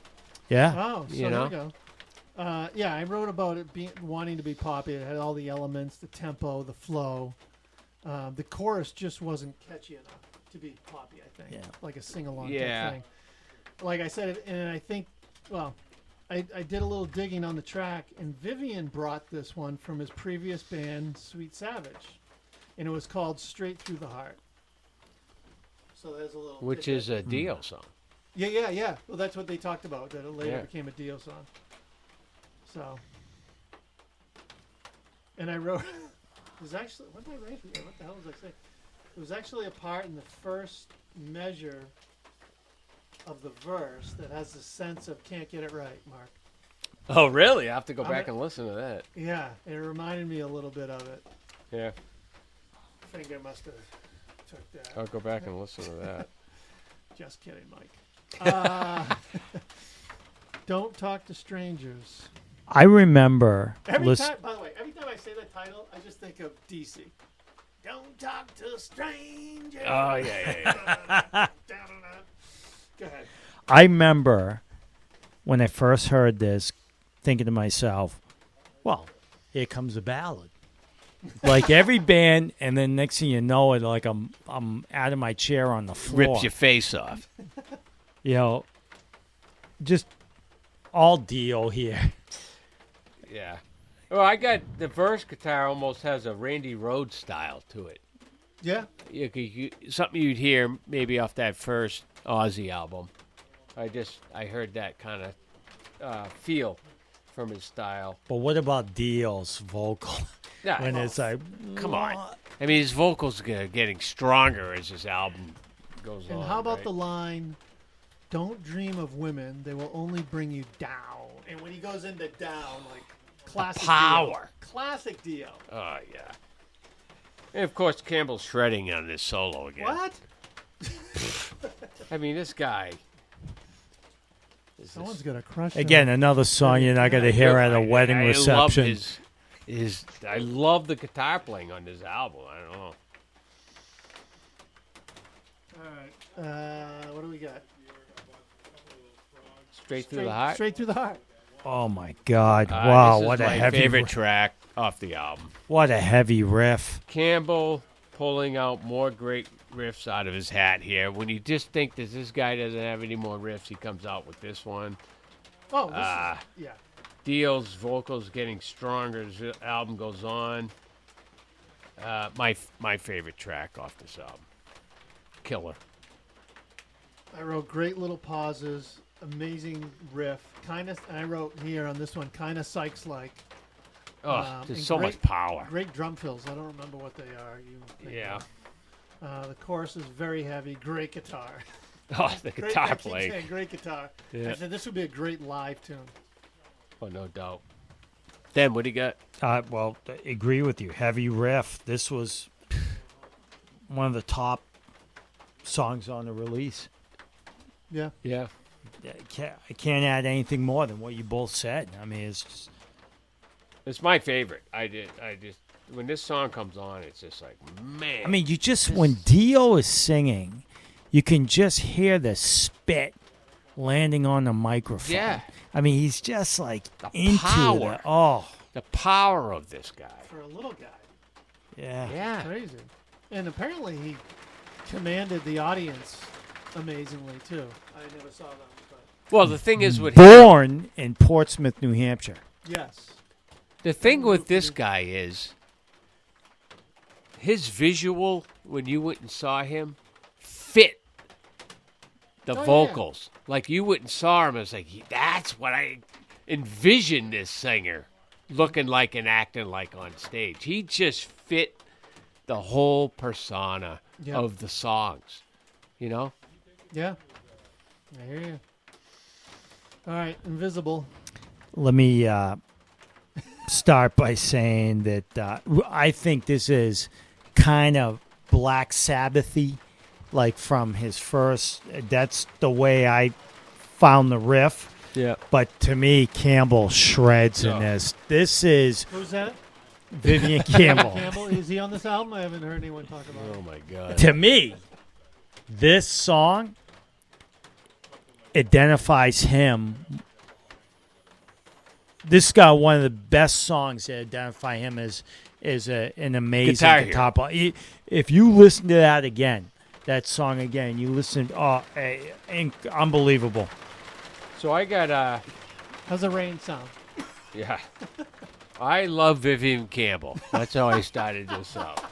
Yeah. Oh, so You there know? you go. Yeah, I wrote about it wanting to be popular. It had all the elements, the tempo, the flow. The chorus just wasn't catchy enough to be poppy, I think. Yeah. Like a sing-along Yeah. type thing. Like I said, and I think, well, I did a little digging on the track, and Vivian brought this one from his previous band, Sweet Savage. And it was called Straight Through the Heart. So there's a little... Which tidbit. is a Dio song. Yeah. Well, that's what they talked about, that it later Yeah. became a Dio song. So... And I wrote... There's actually... What did I write here? What the hell was I saying? There was actually a part in the first measure of the verse that has the sense of can't get it right, Mark. Oh, really? I have to go I'm back a- and listen to that. Yeah, it reminded me a little bit of it. Yeah, Finger must have took that. I'll go back and listen to that. Just kidding, Mike. Don't talk to strangers. I remember. Every time, by the way, every time I say that title, I just think of DC. Don't talk to strangers. Oh, yeah. Go ahead. I remember when I first heard this, thinking to myself, "Well, here comes a ballad." Like every band, and then next thing you know, it like I'm out of my chair on the floor. Rips your face off. You know, just all deal here. Yeah. Well, I got the verse guitar almost has a Randy Rhoads style to it. Yeah. Something you'd hear maybe off that first Ozzy album. I heard that kind of feel from his style. But what about Dio's vocal? Yeah, When it's like, come on. I mean, his vocals are getting stronger as his album goes on. And how about right? the line, "Don't dream of women; they will only bring you down." And when he goes into down, like classic power. Dio. Classic Dio. Oh, yeah. And, of course, Campbell's shredding on this solo again. What? I mean, this guy... Someone's got a crush. again, another song you're not going to hear at a wedding reception. I love the guitar playing on this album. I don't know. All right. What do we got? Straight through the heart. Straight through the heart. Oh my God! Wow, this is what a my heavy, favorite track off the album. what a heavy riff. Campbell pulling out more great riffs out of his hat here. When you just think that this guy doesn't have any more riffs, he comes out with this one. Oh, this is, yeah. Dio's vocals getting stronger as the album goes on. My favorite track off this album. Killer. I wrote great little pauses, amazing riff. And I wrote here on this one, kind of Sykes-like. Oh, there's and so much power. Great drum fills. I don't remember what they are. You think Yeah. The chorus is very heavy. Great guitar. Oh, the Great, I guitar keep playing. saying great guitar. Yeah. I said this would be a great live tune. Oh, no doubt. Then what do you got? Well, I agree with you. Heavy riff. This was one of the top songs on the release. Yeah. Yeah. I can't add anything more than what you both said. I mean, it's just, It's my favorite. I just when this song comes on, it's just like, man. I mean, you just when Dio is singing, you can just hear the spit landing on the microphone. Yeah. I mean, he's just like The into power. the the power of this guy. For a little guy. yeah. Yeah. Crazy. And apparently he commanded the audience amazingly, too. I never saw them, but Well, the thing is with him, Born in Portsmouth, New Hampshire. yes. the thing with this guy is his visual when you went and saw him fit the Oh, yeah. vocals. Like you went and saw him, it's like that's what I envisioned this singer looking like and acting like on stage. He just fit the whole persona Yeah. of the songs. You know? Yeah. I hear you. All right, Invisible. Let me start by saying that I think this is kind of Black Sabbathy, like from his first. That's the way I found the riff. Yeah. But to me, Campbell shreds in this. This is Who's that? Vivian Campbell. Campbell. Is he on this album? I haven't heard anyone talk about Oh it. my God. To me, this song identifies him. This got one of the best songs that identify him as an amazing Guitar guitar player. If you listen to that again, that song again, you listen. Unbelievable. So I got How's the rain sound? yeah. I love Vivian Campbell. That's how I started this up.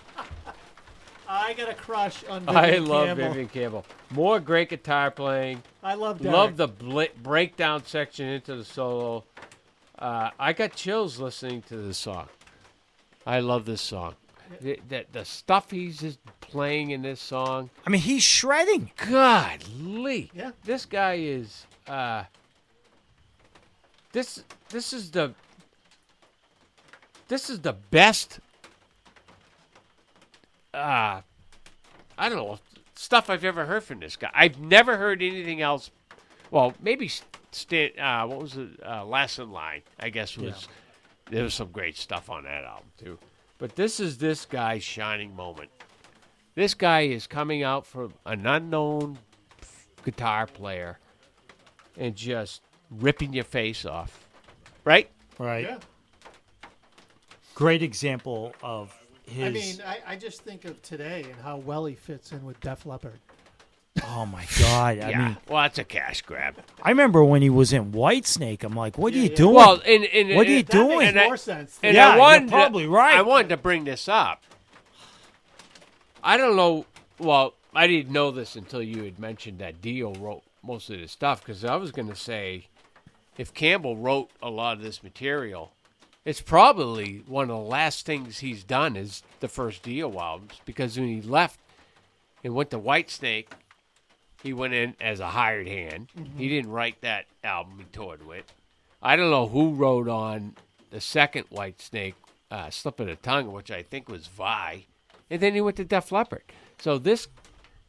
I got a crush on I Vivian love Campbell. Vivian Campbell. More great guitar playing. I love Derek. Love the breakdown section into the solo. I got chills listening to this song. I love this song. The stuff he's just playing in this song. I mean, he's shredding. Godly. Yeah. This guy is. This is the best. I don't know, stuff I've ever heard from this guy. I've never heard anything else. Well, maybe what was it? Last in Line, I guess was. There was some great stuff on that album too. But this is this guy's shining moment. This guy is coming out from an unknown guitar player and just ripping your face off. Right? Right. Yeah. Great example of his. I mean, I just think of today and how well he fits in with Def Leppard. Oh my God! I Yeah. mean, Well, that's a cash grab. I remember when he was in Whitesnake. I'm like, what are you yeah. doing? Well, What are you That doing? makes And I- more sense. And Yeah, I you're wanted probably right. I wanted to bring this up. I don't know. Well, I didn't know this until you had mentioned that Dio wrote most of this stuff, because I was going to say, if Campbell wrote a lot of this material, it's probably one of the last things he's done is the first Dio albums, because when he left and went to Whitesnake, he went in as a hired hand. He didn't write that album he toured with. I don't know who wrote on the second Whitesnake, Slip of the Tongue, which I think was Vi. And then he went to Def Leppard. So this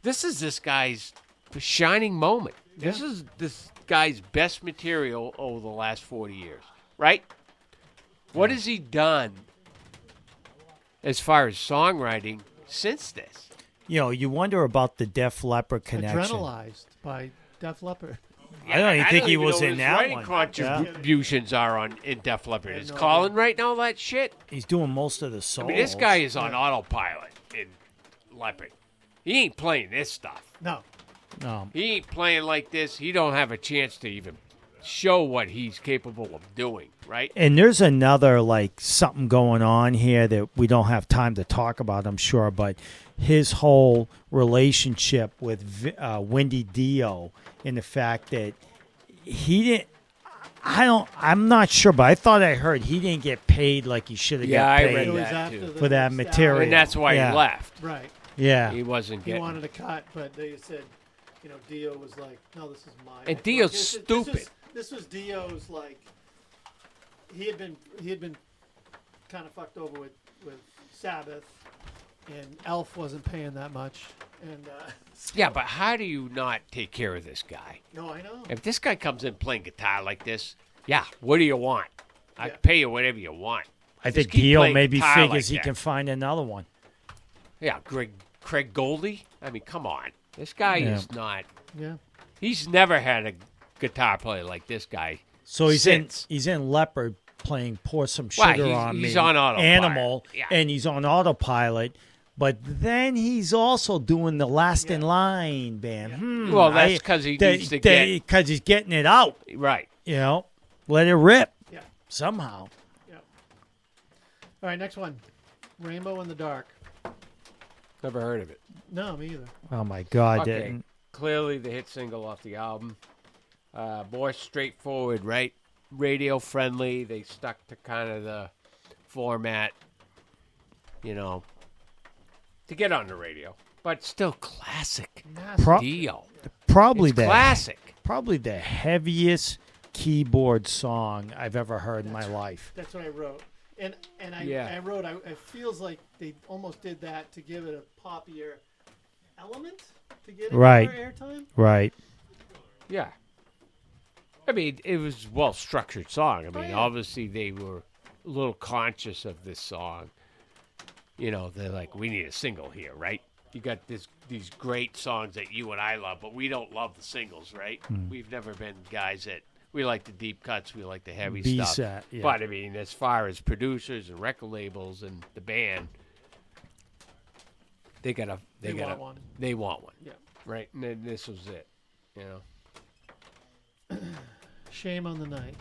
is this guy's shining moment. This is this guy's best material over the last 40 years, right? What has he done as far as songwriting since this? You know, you wonder about the Def Leppard connection. Adrenalized by Def Leppard. I don't even think he even was know in what his that writing one. contributions are in Def Leppard. Is no Colin writing all that shit? He's doing most of the solos. I mean, this guy is on autopilot in Leopard. He ain't playing this stuff. No. He ain't playing like this. He don't have a chance to even show what he's capable of doing, right? And there's another, like, something going on here that we don't have time to talk about, I'm sure, but his whole relationship with Wendy Dio and the fact that he didn't, I'm not sure, but I thought I heard he didn't get paid like he should have Yeah, got I paid read It was that after too. the for that staff- material. And that's why Yeah. he left. Right. Yeah. He wasn't He getting. wanted a cut, but they said, Dio was like, no, this is mine. And Like, Dio's this stupid. This was Dio's, like, he had been kind of fucked over with Sabbath, and Elf wasn't paying that much. And Yeah, but how do you not take care of this guy? no, I know. If this guy comes in playing guitar like this, yeah, what do you want? I Yeah. can pay you whatever you want. I Just think keep Dio playing maybe guitar figures like he that. can find another one. Yeah, Craig Goldie. I mean, come on. This guy Yeah. is not. Yeah. He's never had a guitar player like this guy. So he's since. in Leopard playing Pour Some Well, Sugar he's- on he's Me, on autopilot. Animal, Yeah. and he's on autopilot. But then he's also doing the Last in Line band. Well, that's 'cause he needs to get- because he's getting it out. Right. You know, let it rip Yeah. somehow. Yeah. All right, next one. Rainbow in the Dark. Never heard of it. No, me either. Oh my God! Okay. didn't- Clearly the hit single off the album. More straightforward, right? Radio friendly. They stuck to kind of the format, to get on the radio. But still classic. Pro- Dio. Probably It's the classic. probably the heaviest keyboard song I've ever heard in my life. That's what I wrote. And Yeah. I wrote, it feels like they almost did that to give it a poppier element to get it Right. more airtime. Right. Yeah. I mean, it was a well-structured song. I mean, yeah. obviously they were a little conscious of this song. You know, they're like, we need a single here, right? You got these great songs that you and I love, but we don't love the singles, right? We've never been guys that we like the deep cuts, we like the heavy stuff. B-side, yeah. But I mean, as far as producers and record labels and the band, they want one. They want one, Yeah. right? And then this was it, you know. Shame on the Night.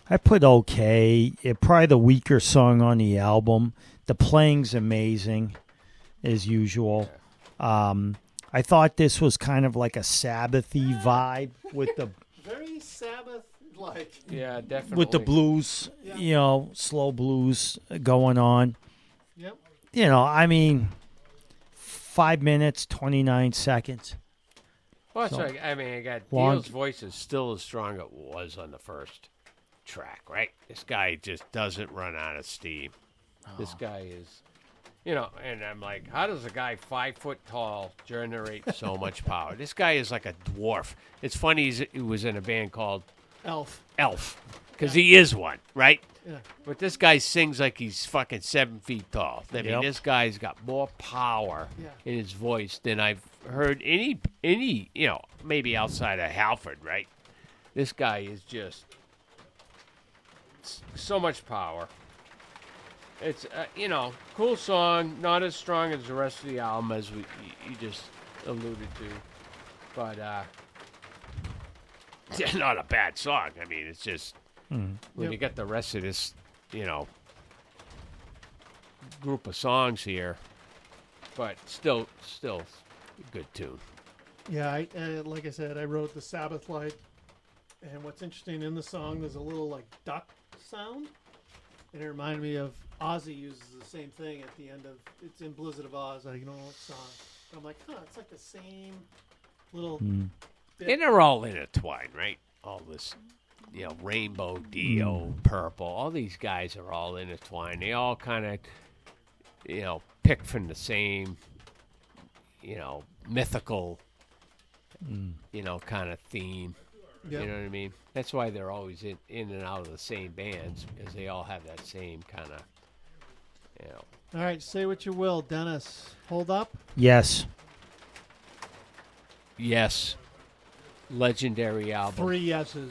I put okay. Probably the weaker song on the album. The playing's amazing, as usual. I thought this was kind of like a Sabbath-y vibe with the Very Sabbath-like. Yeah, definitely. with the blues, Yeah. Slow blues going on. Yep. I mean, 5 minutes, 29 seconds. Well, that's So, right. I mean, I got long- Dio's voice is still as strong as it was on the first track, right? This guy just doesn't run out of steam. This guy is, and I'm like, how does a guy 5 foot tall generate so much power? This guy is like a dwarf. It's funny he was in a band called Elf. Elf, because he is one, right? Yeah. But this guy sings like he's fucking 7 feet tall. I mean, Yep. this guy's got more power Yeah. in his voice than I've heard any, maybe outside of Halford, right? This guy is just so much power. It's, cool song, not as strong as the rest of the album as you just alluded to. But, not a bad song. I mean, it's just, when Yep. you get the rest of this, group of songs here, but still a good tune. Yeah, like I said, I wrote the Sabbath-like. And what's interesting in the song, there's a little like duck sound. And it reminded me of Ozzy uses the same thing at the end of, it's in Blizzard of Oz, I don't know what song. But I'm like, it's like the same little bit. And they're all intertwined, right? All this, Rainbow, Dio, Purple, all these guys are all intertwined. They all kind of, pick from the same, mythical, kind of theme. Yep. You know what I mean? That's why they're always in and out of the same bands, because they all have that same kind of, All right, say what you will, Dennis. Hold up. Yes. Yes. Legendary album. 3 yeses.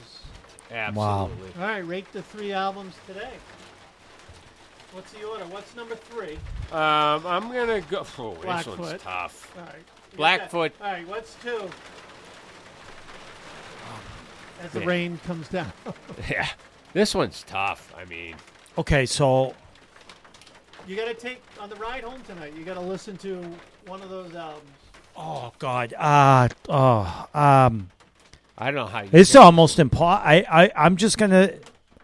Absolutely. All right, rate the 3 albums today. What's the order? What's number 3? I'm going to go. Oh, this Blackfoot. one's tough. All right. You got Blackfoot. that. All right, what's 2? As the Yeah. rain comes down. Yeah. This one's tough. I mean, Okay, so You got to take, on the ride home tonight, you got to listen to one of those albums. oh God, I don't know how you. it's can- almost impossible. I'm just gonna,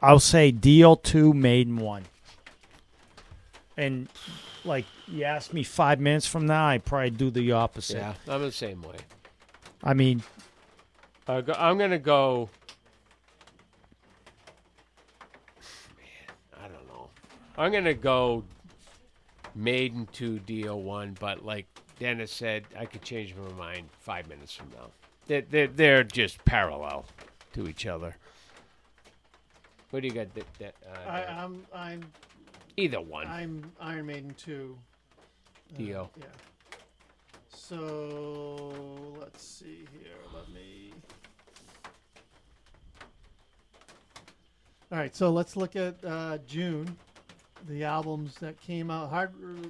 I'll say Deal 2, Maiden 1. And like you asked me 5 minutes from now, I probably do the opposite. Yeah, I'm the same way. I mean, I'm going to go. Man, I don't know. I'm going to go Maiden 2, Dio 1, but like Dennis said, I could change my mind 5 minutes from now. They're just parallel to each other. What do you got? I'm Either one. I'm Iron Maiden 2. Dio. Yeah. So let's see here. Let me. All right. So let's look at June. The albums that came out,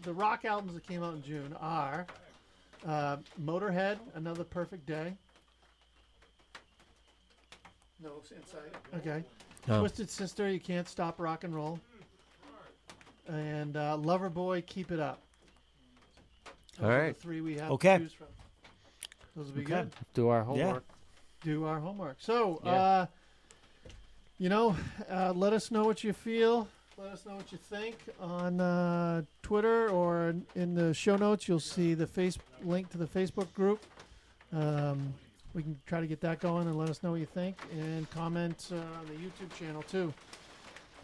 the rock albums that came out in June are Motorhead, Another Perfect Day. No insight. Okay. No. Twisted Sister, You Can't Stop Rock and Roll. And Loverboy, Keep It Up. Those All are right. the 3 we have Okay. to choose from. Those will be Okay. good. Do our homework. Do our homework. So, Yeah. let us know what you feel. Let us know what you think on Twitter or in the show notes. You'll see the link to the Facebook group. We can try to get that going and let us know what you think. And comment on the YouTube channel, too.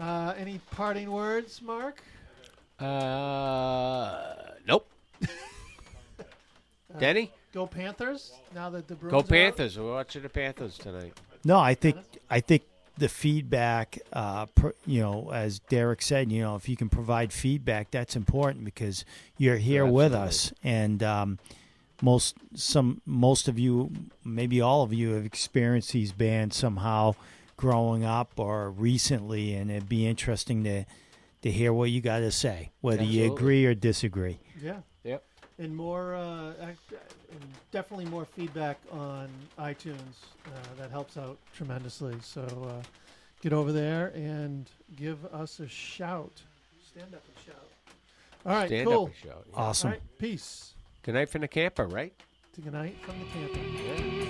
Any parting words, Mark? Nope. Denny? Go Panthers! Now that the Bruins Go are out? Panthers. We're watching the Panthers tonight. No, I think the feedback, as Derek said, if you can provide feedback, that's important because you're here with us, and most of you, maybe all of you, have experienced these bands somehow growing up or recently, and it'd be interesting to hear what you got to say, whether you agree or disagree. Yeah. Yep. And more, and definitely more feedback on iTunes. That helps out tremendously. So get over there and give us a shout. Stand up and shout. All right, Stand cool. up and shout. Yeah. Awesome. All right, peace. Good night from the camper, right? Good night from the camper. Yeah.